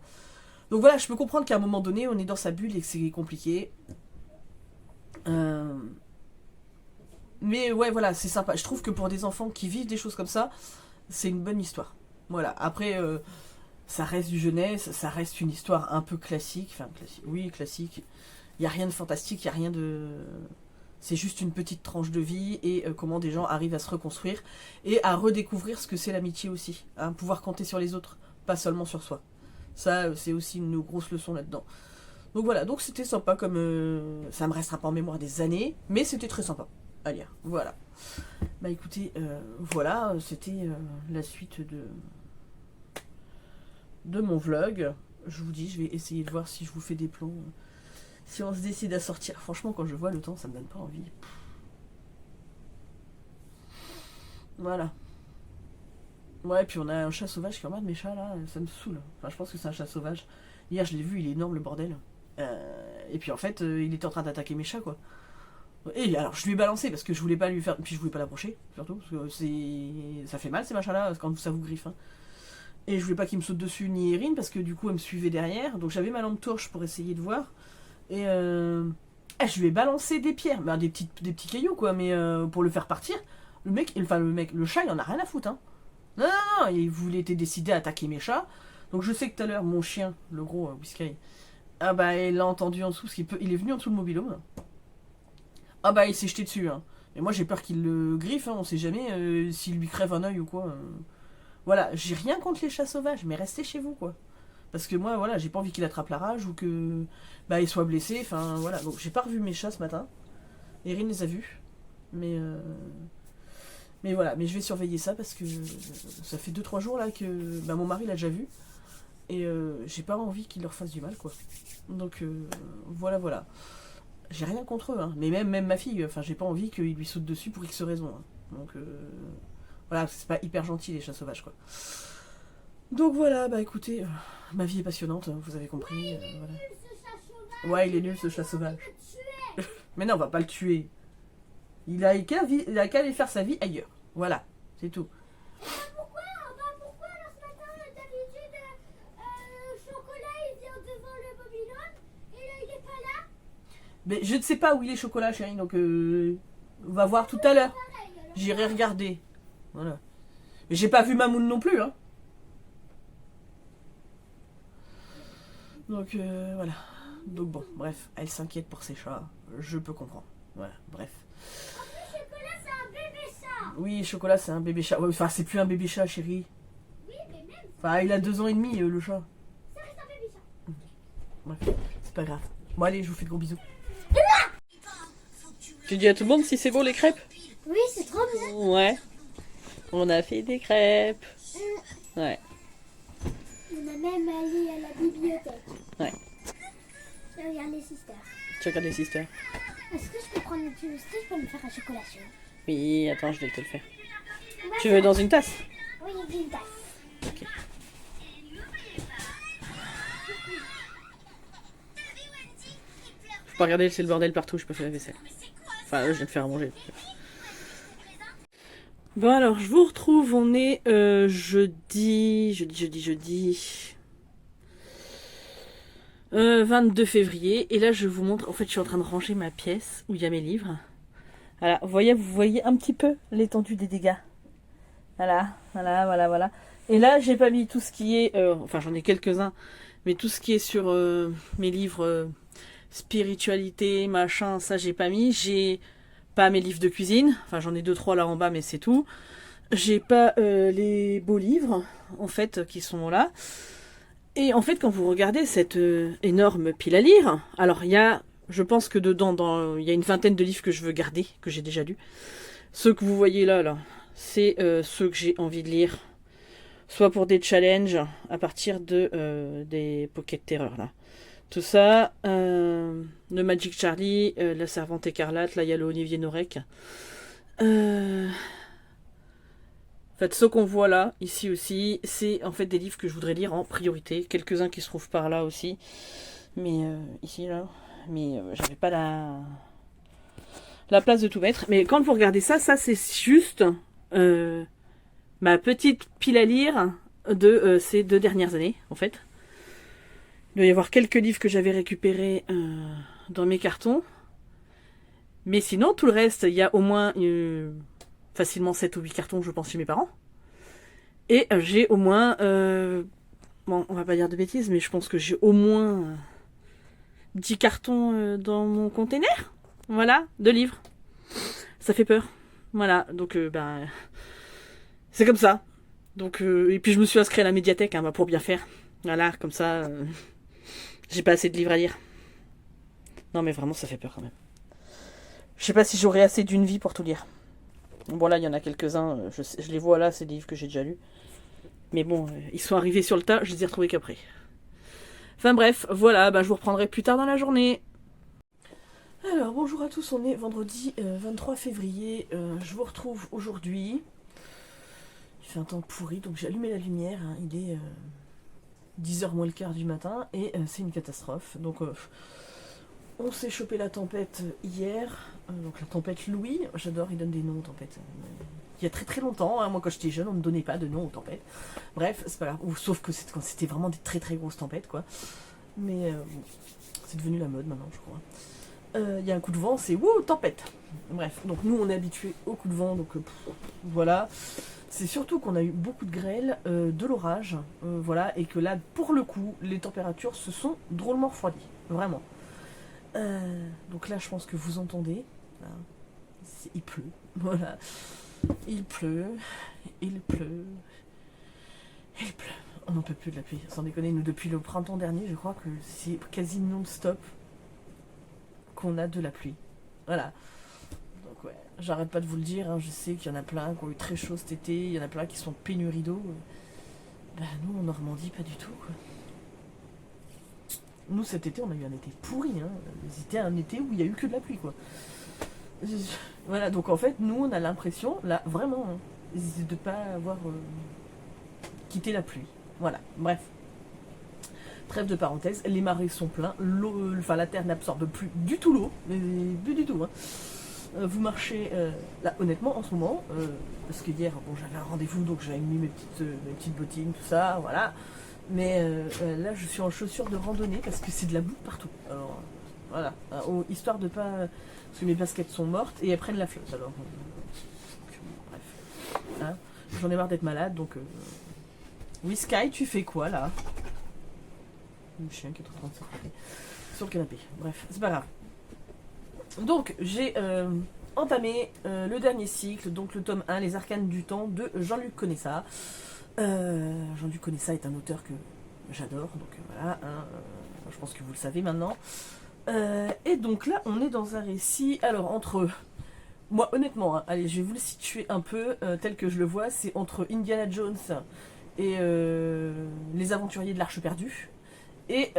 Donc voilà, je peux comprendre qu'à un moment donné, on est dans sa bulle et que c'est compliqué. Mais ouais, voilà, c'est sympa. Je trouve que pour des enfants qui vivent des choses comme ça, c'est une bonne histoire. Voilà, après, ça reste du jeunesse, ça reste une histoire un peu classique. Enfin, classique, oui, classique. Il n'y a rien de fantastique, il n'y a rien de... C'est juste une petite tranche de vie et comment des gens arrivent à se reconstruire et à redécouvrir ce que c'est l'amitié aussi. Hein, pouvoir compter sur les autres, pas seulement sur soi. Ça, c'est aussi une grosse leçon là-dedans. Donc voilà, donc c'était sympa comme... ça me restera pas en mémoire des années, mais c'était très sympa à lire. Voilà. Bah écoutez, voilà, c'était la suite de mon vlog. Je vous dis, je vais essayer de voir si je vous fais des plans. Si on se décide à sortir. Franchement, quand je vois le temps, ça me donne pas envie. Voilà. Ouais, puis on a un chat sauvage qui emmerde mes chats là, ça me saoule. Enfin, je pense que c'est un chat sauvage. Hier, je l'ai vu, il est énorme le bordel. Et puis en fait, il était en train d'attaquer mes chats quoi. Et alors, je lui ai balancé parce que je voulais pas lui faire. Puis je voulais pas l'approcher, surtout, parce que ça fait mal ces machins là quand ça vous griffe. Hein. Et je voulais pas qu'il me saute dessus ni Erin parce que du coup, elle me suivait derrière. Donc j'avais ma lampe torche pour essayer de voir. Et je lui ai balancé des pierres, des petits cailloux quoi, mais pour le faire partir. Le chat, il en a rien à foutre. Hein. Non, non, non, il était décidé à attaquer mes chats. Donc je sais que tout à l'heure, mon chien, le gros Whisky, il l'a entendu en dessous, parce il est venu en dessous le mobil-home. Il s'est jeté dessus. Hein. Mais moi j'ai peur qu'il le griffe, hein, on sait jamais s'il lui crève un œil ou quoi. Voilà, j'ai rien contre les chats sauvages, mais restez chez vous quoi. Parce que moi, voilà, j'ai pas envie qu'il attrape la rage ou que il soit blessé. Enfin voilà, donc j'ai pas revu mes chats ce matin. Erin les a vus. Mais voilà, mais je vais surveiller ça parce que ça fait 2-3 jours là que mon mari l'a déjà vu. Et j'ai pas envie qu'il leur fasse du mal quoi. Donc voilà. J'ai rien contre eux, hein. Mais même ma fille, enfin j'ai pas envie qu'il lui saute dessus pour X raison. Hein. Donc voilà, c'est pas hyper gentil les chats sauvages quoi. Donc voilà, écoutez, ma vie est passionnante, vous avez compris. Voilà. Ouais, il est nul ce chat sauvage. Mais non, on va pas le tuer. Il a qu'à aller faire sa vie ailleurs. Voilà, c'est tout. Pourquoi alors ce matin, d'habitude, chocolat il vient devant le Babylone et là il est pas là? Mais je ne sais pas où il est chocolat, chérie, donc on va voir tout à l'heure. Pareil, alors. J'irai regarder. Voilà. Mais j'ai pas vu Mamoun non plus, hein. Donc voilà. Donc bon, bref, elle s'inquiète pour ses chats. Je peux comprendre. Voilà, bref. Chocolat c'est un bébé chat. Oui, chocolat, c'est un bébé chat. Ouais, enfin, c'est plus un bébé chat, chérie. Oui, mais même Enfin, il a 2 ans et demi, le chat. ça reste un bébé chat. Bref, c'est pas grave. Bon, allez, je vous fais de gros bisous. Tu dis à tout le monde si c'est bon les crêpes? Oui, c'est trop bien. Ouais. On a fait des crêpes. Ouais. On a même allé à la bibliothèque. Ouais. Je regarde les sisters. Tu regardes les sisters? Est-ce que je peux prendre une petite je peux me faire un chocolat chaud? Oui, attends, je vais te le faire. Ouais, Tu veux dans une tasse? Oui, une tasse. Ok. Faut pas regarder, c'est le bordel partout, je peux faire la vaisselle. Enfin, je viens de faire à manger. Bon alors, je vous retrouve, on est jeudi 22 février. Et là, je vous montre, en fait, je suis en train de ranger ma pièce où il y a mes livres. Voilà, vous voyez un petit peu l'étendue des dégâts. Voilà. Et là, j'ai pas mis tout ce qui est, enfin j'en ai quelques-uns, mais tout ce qui est sur mes livres spiritualité, machin, ça j'ai pas mis. J'ai pas mes livres de cuisine, enfin j'en ai 2-3 là en bas, mais c'est tout. J'ai pas les beaux livres, en fait, qui sont là. Et en fait, quand vous regardez cette énorme pile à lire, alors il y a, je pense que dedans, il y a une vingtaine de livres que je veux garder, que j'ai déjà lus. Ceux que vous voyez là, c'est ceux que j'ai envie de lire, soit pour des challenges à partir de des Pocket Terror là. Tout ça, le Magic Charlie, la Servante écarlate, là il y a le Olivier Norek. En fait, ceux qu'on voit là, ici aussi, c'est en fait des livres que je voudrais lire en priorité. Quelques-uns qui se trouvent par là aussi. Mais ici, là. Mais j'avais pas la place de tout mettre. Mais quand vous regardez ça, c'est juste ma petite pile à lire de ces 2 dernières années, en fait. Il doit y avoir quelques livres que j'avais récupérés dans mes cartons. Mais sinon, tout le reste, il y a au moins facilement 7 ou 8 cartons, je pense, chez mes parents. Et j'ai au moins... bon, on va pas dire de bêtises, mais je pense que j'ai au moins 10 cartons dans mon container. Voilà, de livres. Ça fait peur. Voilà, donc ben... c'est comme ça. Donc, et puis je me suis inscrit à la médiathèque hein, pour bien faire. Voilà, comme ça... j'ai pas assez de livres à lire. Non mais vraiment, ça fait peur quand même. Je sais pas si j'aurai assez d'une vie pour tout lire. Bon là, il y en a quelques-uns, je les vois là, c'est des livres que j'ai déjà lus. Mais bon, ils sont arrivés sur le tas, je les ai retrouvés qu'après. Enfin bref, voilà, bah, je vous reprendrai plus tard dans la journée. Alors, bonjour à tous, on est vendredi 23 février. Je vous retrouve aujourd'hui. Il fait un temps pourri, donc j'ai allumé la lumière. Hein, il est 10h moins le quart du matin et c'est une catastrophe. Donc on s'est chopé la tempête hier. Donc la tempête Louis, j'adore, il donne des noms aux tempêtes. Il y a très très longtemps, hein, moi quand j'étais jeune, on ne donnait pas de nom aux tempêtes. Bref, c'est pas grave. Ou, sauf que quand c'était vraiment des très très grosses tempêtes, quoi. Mais bon, c'est devenu la mode maintenant, je crois. Il y a un coup de vent, c'est wouh, tempête. Bref, donc nous on est habitués au coup de vent, donc voilà. C'est surtout qu'on a eu beaucoup de grêle, de l'orage, voilà, et que là, pour le coup, les températures se sont drôlement refroidies, vraiment. Donc là, je pense que vous entendez, là, il pleut, voilà. Il pleut. On n'en peut plus de la pluie, sans déconner. Nous, depuis le printemps dernier, je crois que c'est quasi non-stop qu'on a de la pluie. Voilà. Donc ouais, j'arrête pas de vous le dire, hein. Je sais qu'il y en a plein qui ont eu très chaud cet été, il y en a plein qui sont pénurie d'eau. Bah nous, en Normandie, pas du tout, quoi. Nous, cet été, on a eu un été pourri, hein. C'était un été où il y a eu que de la pluie, quoi. Voilà, donc en fait, nous, on a l'impression, là, vraiment, hein, de pas avoir quitté la pluie. Voilà, bref. Trêve de parenthèse, les marais sont pleins, l'eau, enfin la terre n'absorbe plus du tout l'eau, mais plus du tout. Hein. vous marchez, là honnêtement en ce moment, parce que hier, bon j'avais un rendez-vous donc j'avais mis mes petites bottines, tout ça, voilà. Mais là je suis en chaussures de randonnée parce que c'est de la boue partout. Alors voilà, histoire de pas... Parce que mes baskets sont mortes et elles prennent la flotte. Alors, bref. Hein, j'en ai marre d'être malade donc... Oui Sky, tu fais quoi là? Le chien qui est en train de s'attraper sur le canapé. Bref, c'est pas grave. Donc j'ai entamé le dernier cycle, donc le tome 1, Les Arcanes du Temps de Jean-Luc Conessa. Jean-Luc Conessa est un auteur que j'adore, donc voilà, hein, je pense que vous le savez maintenant. Et donc là, on est dans un récit, alors entre... Moi, honnêtement, hein, allez, je vais vous le situer un peu tel que je le vois, c'est entre Indiana Jones et Les Aventuriers de l'Arche perdue et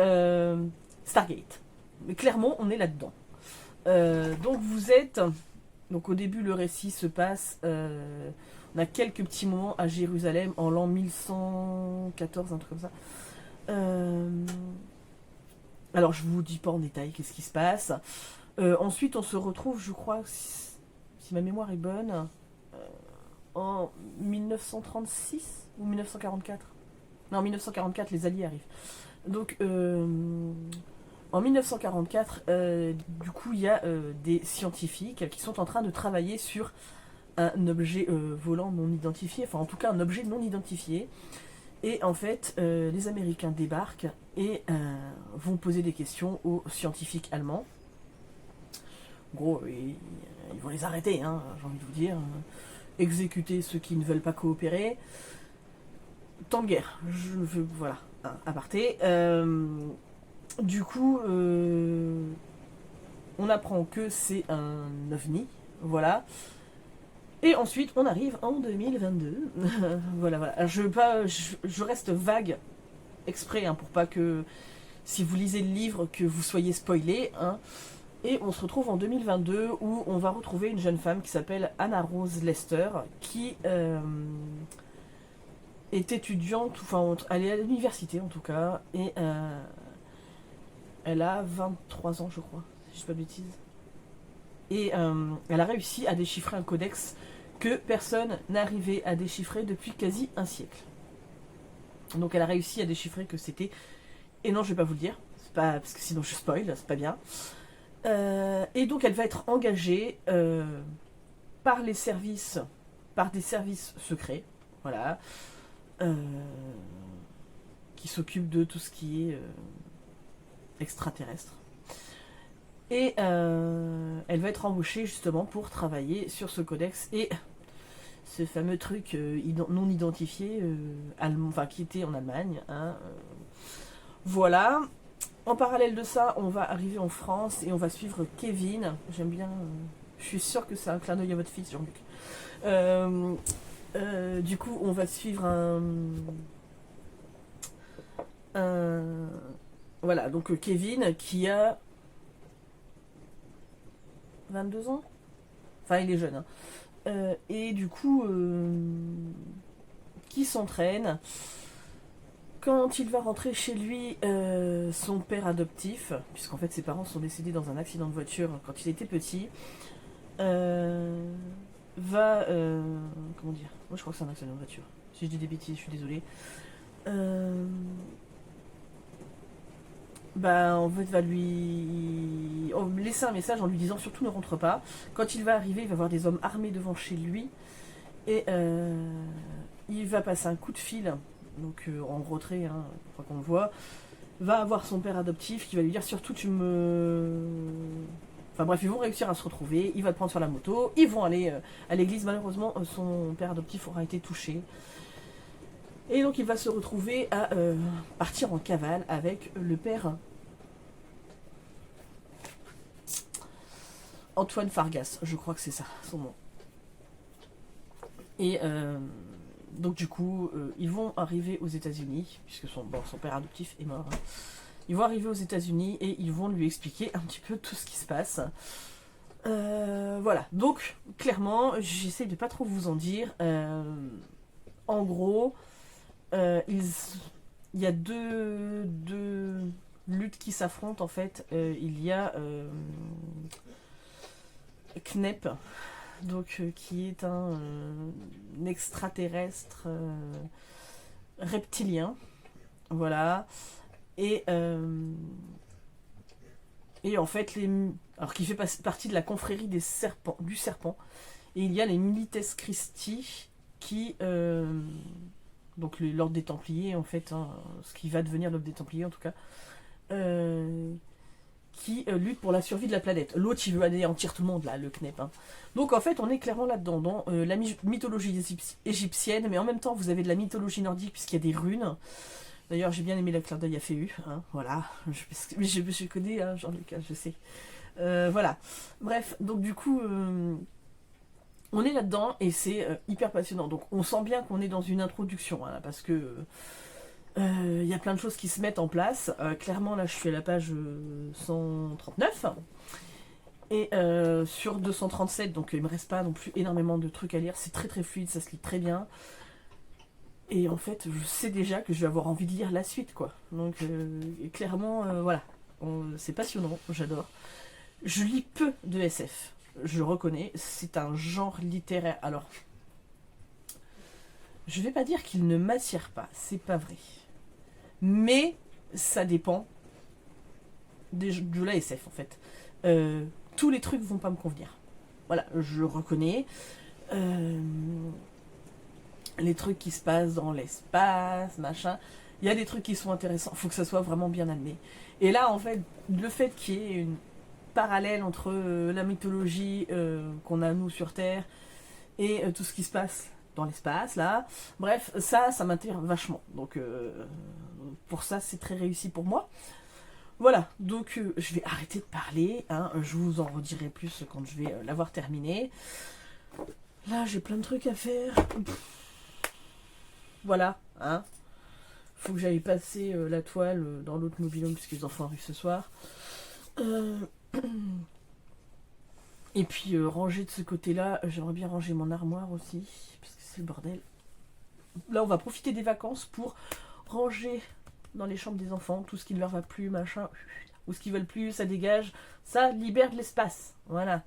Stargate. Mais clairement, on est là-dedans. Donc vous êtes... Donc au début, le récit se passe... on a quelques petits moments à Jérusalem en l'an 1114, un truc comme ça. Alors je vous dis pas en détail qu'est-ce qui se passe. Ensuite, on se retrouve, je crois, si ma mémoire est bonne, en 1936 ou 1944. Non, 1944, les Alliés arrivent. Donc... en 1944, du coup, il y a des scientifiques qui sont en train de travailler sur un objet volant non identifié, enfin en tout cas un objet non identifié. Et en fait, les Américains débarquent et vont poser des questions aux scientifiques allemands. En gros, ils vont les arrêter, hein, j'ai envie de vous dire. Exécuter ceux qui ne veulent pas coopérer. Temps de guerre, je veux, voilà, aparté. Du coup, on apprend que c'est un ovni, voilà. Et ensuite, on arrive en 2022. Voilà, voilà. Alors, je reste vague, exprès, hein, pour pas que, si vous lisez le livre, que vous soyez spoilé. Hein. Et on se retrouve en 2022 où on va retrouver une jeune femme qui s'appelle Anna Rose Lester, qui est étudiante, enfin, elle est à l'université en tout cas, et elle a 23 ans, je crois, si je dis pas de bêtises. Et elle a réussi à déchiffrer un codex que personne n'arrivait à déchiffrer depuis quasi un siècle. Donc elle a réussi à déchiffrer que c'était... Et non, je vais pas vous le dire, c'est pas... parce que sinon je spoil, c'est pas bien. Et donc elle va être engagée par les services, par des services secrets, voilà, qui s'occupent de tout ce qui est extraterrestre. Et elle va être embauchée justement pour travailler sur ce codex et ce fameux truc non identifié, enfin, qui était en Allemagne. Hein, voilà. En parallèle de ça, on va arriver en France et on va suivre Kevin. J'aime bien. Je suis sûre que c'est un clin d'œil à votre fils, Jean-Luc. Du coup, on va suivre voilà, donc Kevin qui a 22 ans. Enfin, il est jeune. Hein. Et du coup, qui s'entraîne. Quand il va rentrer chez lui, son père adoptif, puisqu'en fait ses parents sont décédés dans un accident de voiture quand il était petit, va... comment dire? Moi je crois que c'est un accident de voiture. Si je dis des bêtises, je suis désolée. Bah, en fait, va lui laisser un message en lui disant surtout ne rentre pas. Quand il va arriver, il va voir des hommes armés devant chez lui et il va passer un coup de fil, donc en retrait, hein, pour pas qu'on le voit. Va avoir son père adoptif qui va lui dire surtout tu me... Enfin bref, ils vont réussir à se retrouver, il va le prendre sur la moto, ils vont aller à l'église. Malheureusement, son père adoptif aura été touché. Et donc il va se retrouver à partir en cavale avec le père Antoine Fargas, je crois que c'est ça son nom. Et donc du coup, ils vont arriver aux États-Unis, puisque son père adoptif est mort. Hein. Ils vont arriver aux États-Unis et ils vont lui expliquer un petit peu tout ce qui se passe. Voilà, donc clairement, j'essaie de pas trop vous en dire. En gros... il y a deux luttes qui s'affrontent en fait. Il y a Knep, donc qui est un extraterrestre reptilien, voilà, et en fait, alors qui fait partie de la confrérie du serpent, et il y a les Milites Christi qui, donc l'ordre des Templiers en fait, hein, ce qui va devenir l'ordre des Templiers en tout cas, qui lutte pour la survie de la planète. L'autre, il veut anéantir tout le monde, là, le Knep. Hein. Donc, en fait, on est clairement là-dedans, dans la mythologie égyptienne, mais en même temps, vous avez de la mythologie nordique, puisqu'il y a des runes. D'ailleurs, j'ai bien aimé la clin d'œil à Féu, hein, voilà. Je connais, hein, Jean-Luc, je sais. Voilà. Bref, donc du coup, on est là-dedans, et c'est hyper passionnant. Donc, on sent bien qu'on est dans une introduction, hein, parce que... il y a plein de choses qui se mettent en place. Clairement, là, je suis à la page 139. Et sur 237, donc il me reste pas non plus énormément de trucs à lire. C'est très très fluide, ça se lit très bien. Et en fait, je sais déjà que je vais avoir envie de lire la suite, quoi. Donc, clairement, voilà. C'est passionnant, j'adore. Je lis peu de SF. Je reconnais, c'est un genre littéraire. Alors, je vais pas dire qu'il ne m'attire pas, c'est pas vrai. Mais ça dépend de la SF en fait. Tous les trucs vont pas me convenir. Voilà, je reconnais. Les trucs qui se passent dans l'espace, machin. Il y a des trucs qui sont intéressants. Il faut que ça soit vraiment bien amené. Et là, en fait, le fait qu'il y ait une parallèle entre la mythologie qu'on a nous sur Terre et tout ce qui se passe dans l'espace, là. Bref, ça m'intéresse vachement. Donc, pour ça, c'est très réussi pour moi. Voilà, donc je vais arrêter de parler. Hein, je vous en redirai plus quand je vais l'avoir terminé. Là, j'ai plein de trucs à faire. Voilà, hein. Faut que j'aille passer la toile dans l'autre mobil-home puisque les enfants arrivent ce soir. Et puis ranger de ce côté-là, j'aimerais bien ranger mon armoire aussi, parce que c'est le bordel. Là, on va profiter des vacances pour ranger dans les chambres des enfants tout ce qui ne leur va plus, machin, ou ce qu'ils veulent plus, ça dégage, ça libère de l'espace. Voilà.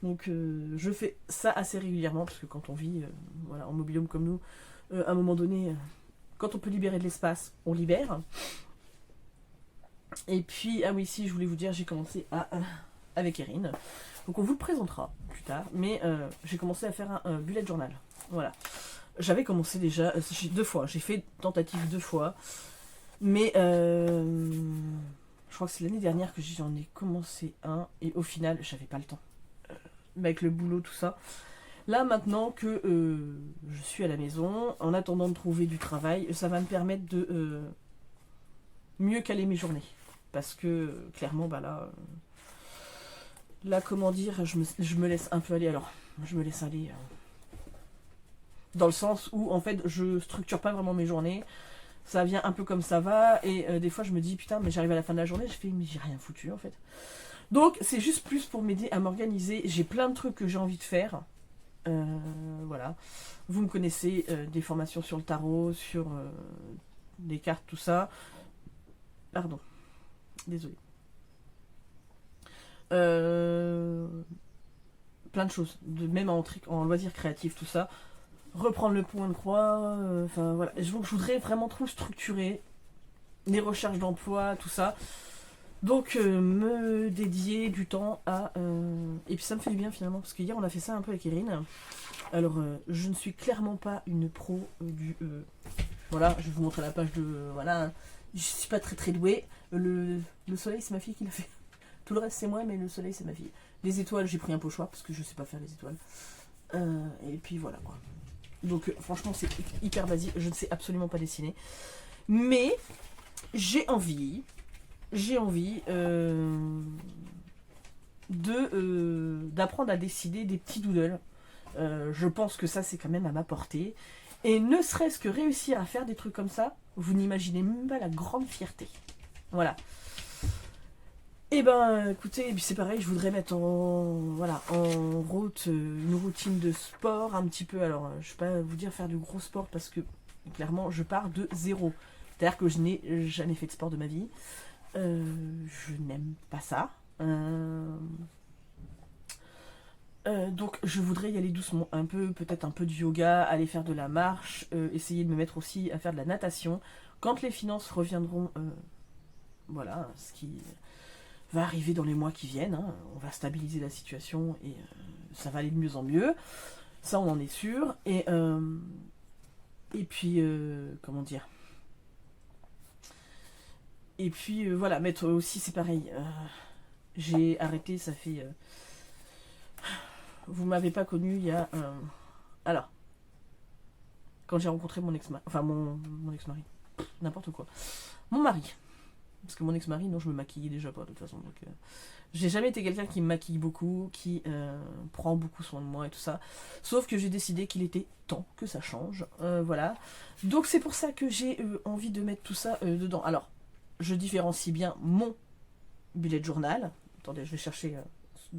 Donc je fais ça assez régulièrement, parce que quand on vit voilà, en mobil-home comme nous, à un moment donné, quand on peut libérer de l'espace, on libère. Et puis, ah oui, si, je voulais vous dire, j'ai commencé avec Erin. Donc on vous le présentera plus tard, mais j'ai commencé à faire un bullet journal. Voilà. J'avais commencé déjà 2 fois, j'ai fait tentative 2 fois, mais je crois que c'est l'année dernière que j'en ai commencé un, et au final, j'avais pas le temps. Avec le boulot, tout ça. Là, maintenant que je suis à la maison, en attendant de trouver du travail, ça va me permettre de mieux caler mes journées. Parce que, clairement, bah là, comment dire, je me laisse un peu aller. Alors, je me laisse aller dans le sens où, en fait, je structure pas vraiment mes journées. Ça vient un peu comme ça va. Et des fois, je me dis, putain, mais j'arrive à la fin de la journée, je fais, mais j'ai rien foutu, en fait. Donc, c'est juste plus pour m'aider à m'organiser. J'ai plein de trucs que j'ai envie de faire. Voilà. Vous me connaissez, des formations sur le tarot, sur des cartes, tout ça. Pardon. Désolée. Plein de choses, même en loisirs créatifs, tout ça. Reprendre le point de croix, enfin voilà. Je voudrais vraiment trop structurer les recherches d'emploi, tout ça. Donc me dédier du temps à... Et puis ça me fait du bien finalement, parce qu'hier on a fait ça un peu avec Erin. Alors je ne suis clairement pas une pro du... Voilà, je vais vous montrer la page de... voilà, je suis pas très très douée. Le soleil c'est ma fille qui l'a fait. Tout le reste c'est moi, mais le soleil c'est ma fille. Les étoiles j'ai pris un pochoir parce que je sais pas faire les étoiles. Et puis voilà quoi. Donc franchement c'est hyper basique, je ne sais absolument pas dessiner. Mais j'ai envie d'apprendre à dessiner des petits doodles. Je pense que ça c'est quand même à ma portée. Et ne serait-ce que réussir à faire des trucs comme ça, vous n'imaginez même pas la grande fierté. Voilà. Et ben écoutez, et puis c'est pareil, je voudrais mettre en route une routine de sport un petit peu. Alors je vais pas vous dire faire du gros sport parce que clairement je pars de zéro. C'est-à-dire que je n'ai jamais fait de sport de ma vie. Je n'aime pas ça. Donc je voudrais y aller doucement, un peu, peut-être un peu de yoga, aller faire de la marche, essayer de me mettre aussi à faire de la natation. Quand les finances reviendront, voilà, ce qui va arriver dans les mois qui viennent, hein, on va stabiliser la situation et ça va aller de mieux en mieux. Ça, on en est sûr. Et puis, comment dire. Et puis, voilà, mettre aussi, c'est pareil. J'ai arrêté, ça fait... vous m'avez pas connu il y a... alors, quand j'ai rencontré mon ex-mari... Enfin, mon ex-mari. N'importe quoi. Mon mari. Parce que mon ex-mari, non, je me maquillais déjà pas, de toute façon. Donc, j'ai jamais été quelqu'un qui me maquille beaucoup, qui prend beaucoup soin de moi et tout ça. Sauf que j'ai décidé qu'il était temps que ça change. Voilà. Donc c'est pour ça que j'ai envie de mettre tout ça dedans. Alors, je différencie bien mon bullet journal. Attendez, je vais chercher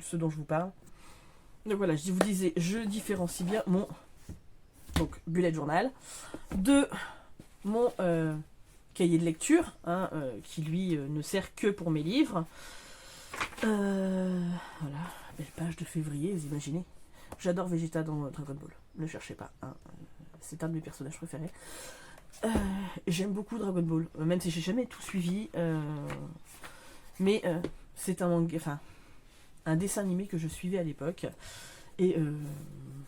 ce dont je vous parle. Donc voilà, je vous disais, je différencie bien mon donc, bullet journal de mon cahier de lecture, hein, qui lui ne sert que pour mes livres. Voilà, belle page de février, vous imaginez. J'adore Vegeta dans Dragon Ball, ne cherchez pas, hein. C'est un de mes personnages préférés. J'aime beaucoup Dragon Ball, même si j'ai jamais tout suivi, mais c'est un dessin animé que je suivais à l'époque, et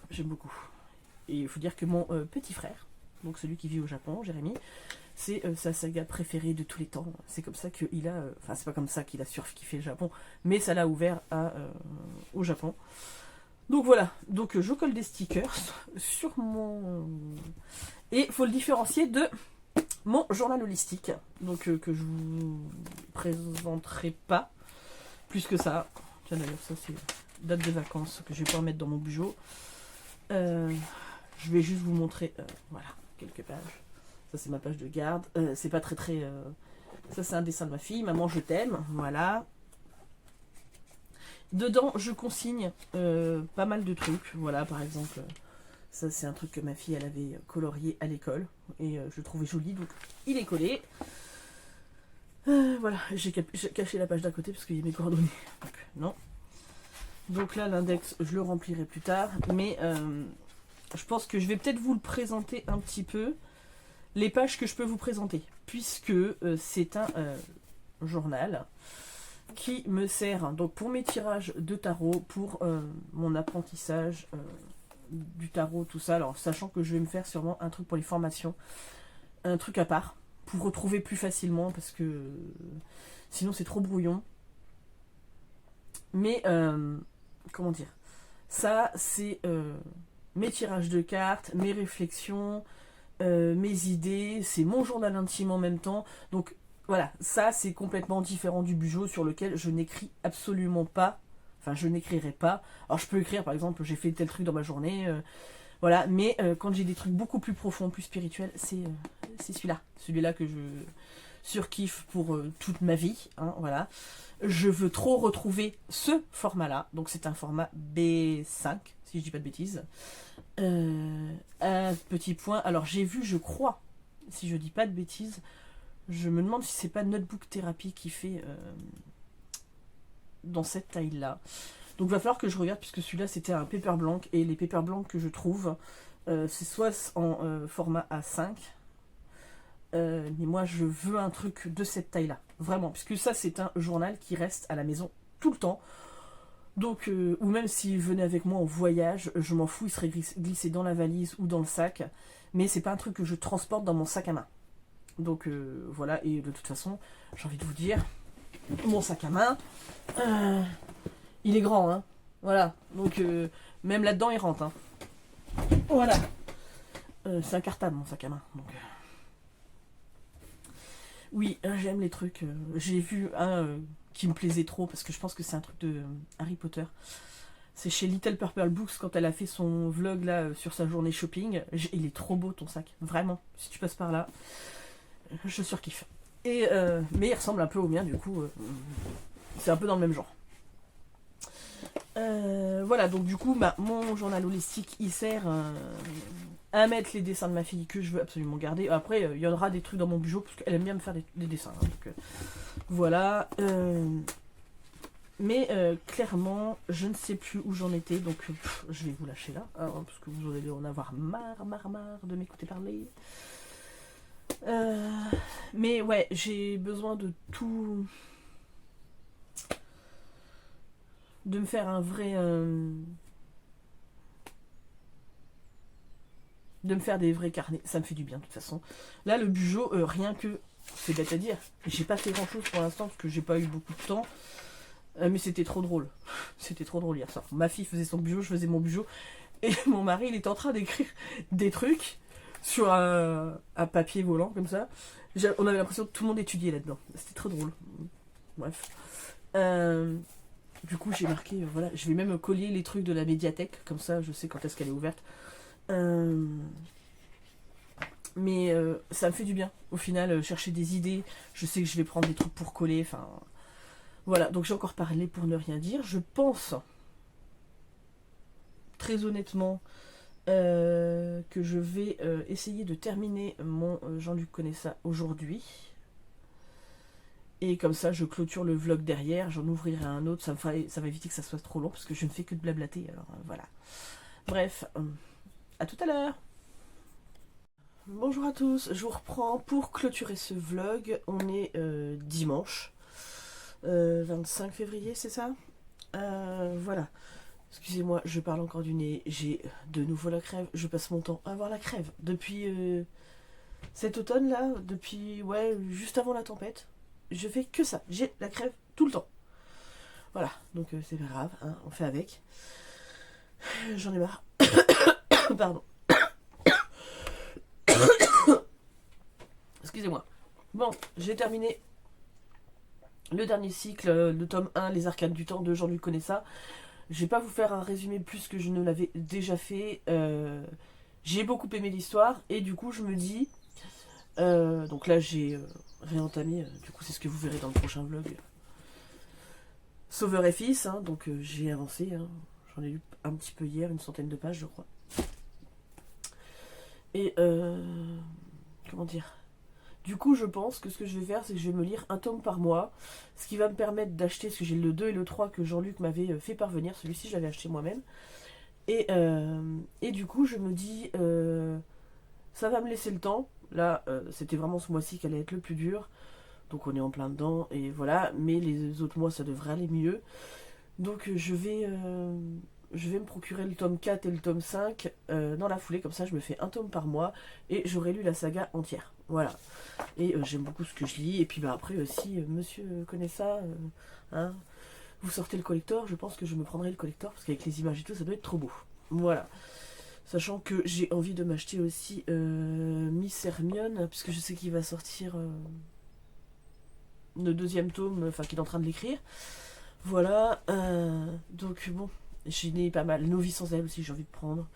j'aime beaucoup. Et il faut dire que mon petit frère, donc celui qui vit au Japon, Jérémy, c'est sa saga préférée de tous les temps. C'est comme ça qu'il a... Enfin, c'est pas comme ça qu'il a surkiffé le Japon, mais ça l'a ouvert au Japon. Donc voilà. Donc je colle des stickers sur mon... Et il faut le différencier de mon journal holistique. Donc que je vous présenterai pas plus que ça. Tiens d'ailleurs, ça c'est date de vacances que je vais pas mettre dans mon bureau. Je vais juste vous montrer... voilà, quelques pages. Ça c'est ma page de garde. C'est pas très très... Ça c'est un dessin de ma fille. Maman je t'aime. Voilà. Dedans je consigne pas mal de trucs. Voilà, par exemple, ça c'est un truc que ma fille elle avait colorié à l'école. Et je le trouvais joli, donc il est collé. Voilà, j'ai caché la page d'à côté parce qu'il y a mes coordonnées. Donc non. Donc là l'index je le remplirai plus tard. Mais je pense que je vais peut-être vous le présenter un petit peu. Les pages que je peux vous présenter, puisque c'est un journal qui me sert donc pour mes tirages de tarot, pour mon apprentissage du tarot, tout ça. Alors, sachant que je vais me faire sûrement un truc pour les formations, un truc à part, pour retrouver plus facilement, parce que sinon c'est trop brouillon. Mais, comment dire, ça c'est mes tirages de cartes, mes réflexions... mes idées, c'est mon journal intime en même temps. Donc voilà, ça c'est complètement différent du Bujo sur lequel je n'écris absolument pas. Enfin, je n'écrirai pas. Alors je peux écrire par exemple, j'ai fait tel truc dans ma journée. Voilà, mais quand j'ai des trucs beaucoup plus profonds, plus spirituels, c'est celui-là. Celui-là que je surkiffe pour toute ma vie. Hein, voilà. Je veux trop retrouver ce format-là. Donc c'est un format B5, si je dis pas de bêtises. Un petit point. Alors j'ai vu, je crois, si je dis pas de bêtises, je me demande si c'est pas Notebook Therapy qui fait dans cette taille-là. Donc il va falloir que je regarde, puisque celui-là c'était un paper blanc, et les paper blancs que je trouve, c'est soit en format A5, mais moi je veux un truc de cette taille-là, vraiment, puisque ça c'est un journal qui reste à la maison tout le temps. Donc, ou même s'il venait avec moi en voyage, je m'en fous, il serait glissé dans la valise ou dans le sac. Mais c'est pas un truc que je transporte dans mon sac à main. Donc voilà, et de toute façon, j'ai envie de vous dire, mon sac à main, il est grand, hein. Voilà, donc même là-dedans il rentre, hein. Voilà. C'est un cartable mon sac à main. Donc, oui, j'aime les trucs. J'ai vu un... qui me plaisait trop, parce que je pense que c'est un truc de Harry Potter. C'est chez Little Purple Books, quand elle a fait son vlog là sur sa journée shopping. Il est trop beau ton sac, vraiment. Si tu passes par là, je surkiffe. Et, mais il ressemble un peu au mien, du coup, c'est un peu dans le même genre. Voilà, donc du coup, mon journal holistique, il sert à mettre les dessins de ma fille que je veux absolument garder. Après, il y aura des trucs dans mon bureau, parce qu'elle aime bien me faire des dessins. Hein, donc, voilà. Mais clairement, je ne sais plus où j'en étais, donc je vais vous lâcher là, hein, parce que vous allez en avoir marre de m'écouter parler. Mais ouais, j'ai besoin de tout... de me faire un vrai... de me faire des vrais carnets, ça me fait du bien de toute façon. Là, le Bugeot, rien que... c'est bête à dire, j'ai pas fait grand chose pour l'instant, parce que j'ai pas eu beaucoup de temps. Mais c'était trop drôle. C'était trop drôle hier soir. Ma fille faisait son Bugeot, je faisais mon Bugeot. Et mon mari, il était en train d'écrire des trucs sur un papier volant, comme ça. On avait l'impression que tout le monde étudiait là-dedans. C'était trop drôle. Bref. Du coup, j'ai marqué, voilà, je vais même coller les trucs de la médiathèque, comme ça, je sais quand est-ce qu'elle est ouverte. Mais ça me fait du bien. Au final, chercher des idées, je sais que je vais prendre des trucs pour coller, enfin... Voilà, donc j'ai encore parlé pour ne rien dire. Je pense, très honnêtement, que je vais essayer de terminer mon Jean-Luc connaît ça aujourd'hui. Et comme ça, je clôture le vlog derrière, j'en ouvrirai un autre, ça va éviter que ça soit trop long, parce que je ne fais que de blablater, alors voilà. Bref, à tout à l'heure. Bonjour à tous, je vous reprends pour clôturer ce vlog. On est dimanche. 25 février, c'est ça? Voilà. Excusez-moi, je parle encore du nez. J'ai de nouveau la crève. Je passe mon temps à avoir la crève. Depuis cet automne-là, depuis, ouais, juste avant la tempête, je fais que ça. J'ai la crève tout le temps. Voilà, donc c'est pas grave, hein, on fait avec. J'en ai marre. Pardon. Excusez-moi. Bon, j'ai terminé le dernier cycle, le tome 1, Les Arcanes du Temps de Jean-Luc connaît ça. Je vais pas vous faire un résumé plus que je ne l'avais déjà fait. J'ai beaucoup aimé l'histoire et du coup je me dis... donc là j'ai réentamé, du coup c'est ce que vous verrez dans le prochain vlog. Sauveur et fils, hein, donc j'ai avancé. Hein. J'en ai lu un petit peu hier, une centaine de pages je crois. Et comment dire? Du coup, je pense que ce que je vais faire, c'est que je vais me lire un tome par mois, ce qui va me permettre d'acheter, parce que j'ai le 2 et le 3 que Jean-Luc m'avait fait parvenir, celui-ci je l'avais acheté moi-même. Et du coup, je me dis, ça va me laisser le temps. Là, c'était vraiment ce mois-ci qui allait être le plus dur, donc on est en plein dedans, et voilà, mais les autres mois, ça devrait aller mieux. Donc je vais me procurer le tome 4 et le tome 5 dans la foulée, comme ça je me fais un tome par mois, et j'aurai lu la saga entière. Voilà. Et j'aime beaucoup ce que je lis. Et puis bah, après aussi, monsieur connaît ça. Hein, vous sortez le collector, je pense que je me prendrai le collector, parce qu'avec les images et tout, ça doit être trop beau. Voilà. Sachant que j'ai envie de m'acheter aussi Miss Hermione, puisque je sais qu'il va sortir le deuxième tome, enfin qu'il est en train de l'écrire. Voilà. Donc bon, j'ai pas mal. Novice sans elle aussi, j'ai envie de prendre.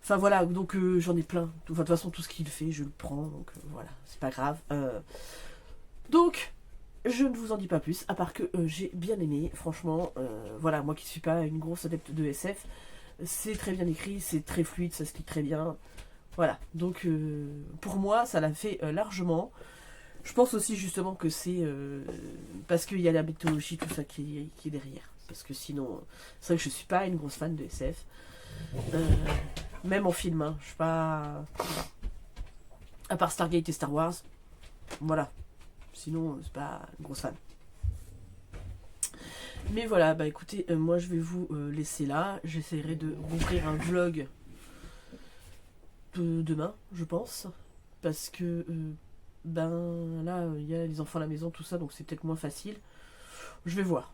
Enfin voilà, donc j'en ai plein. Enfin, de toute façon, tout ce qu'il fait, je le prends. Donc voilà, c'est pas grave. Donc, je ne vous en dis pas plus, à part que j'ai bien aimé. Franchement, voilà, moi qui suis pas une grosse adepte de SF, c'est très bien écrit, c'est très fluide, ça se lit très bien. Voilà, donc pour moi, ça l'a fait largement. Je pense aussi justement que c'est parce qu'il y a la mythologie, tout ça qui est derrière. Parce que sinon, c'est vrai que je suis pas une grosse fan de SF. Même en film, hein. Je suis pas... À part Stargate et Star Wars. Voilà. Sinon, c'est pas une grosse fan. Mais voilà, bah écoutez, moi je vais vous laisser là. J'essaierai de rouvrir un vlog demain, je pense. Parce que, ben là, il y a les enfants à la maison, tout ça, donc c'est peut-être moins facile. Je vais voir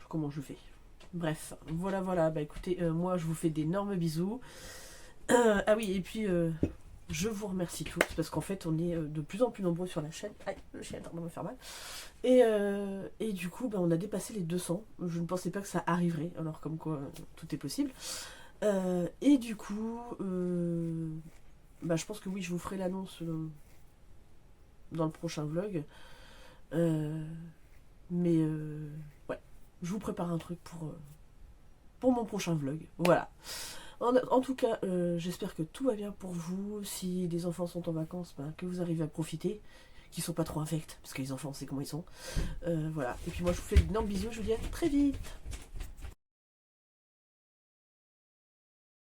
comment je fais. Bref, voilà, bah écoutez, moi je vous fais d'énormes bisous. Ah oui, et puis je vous remercie tous, parce qu'en fait on est de plus en plus nombreux sur la chaîne. Aïe, le chien est en train de me faire mal. Et du coup, bah, on a dépassé les 200. Je ne pensais pas que ça arriverait, alors comme quoi tout est possible. Et du coup, bah, je pense que oui, je vous ferai l'annonce dans le prochain vlog. Mais ouais, je vous prépare un truc pour mon prochain vlog. Voilà. En tout cas, j'espère que tout va bien pour vous. Si les enfants sont en vacances, ben, que vous arrivez à profiter, qui sont pas trop infects, parce que les enfants, on sait comment ils sont. Voilà. Et puis moi, je vous fais d'énormes bisous, je vous dis à très vite.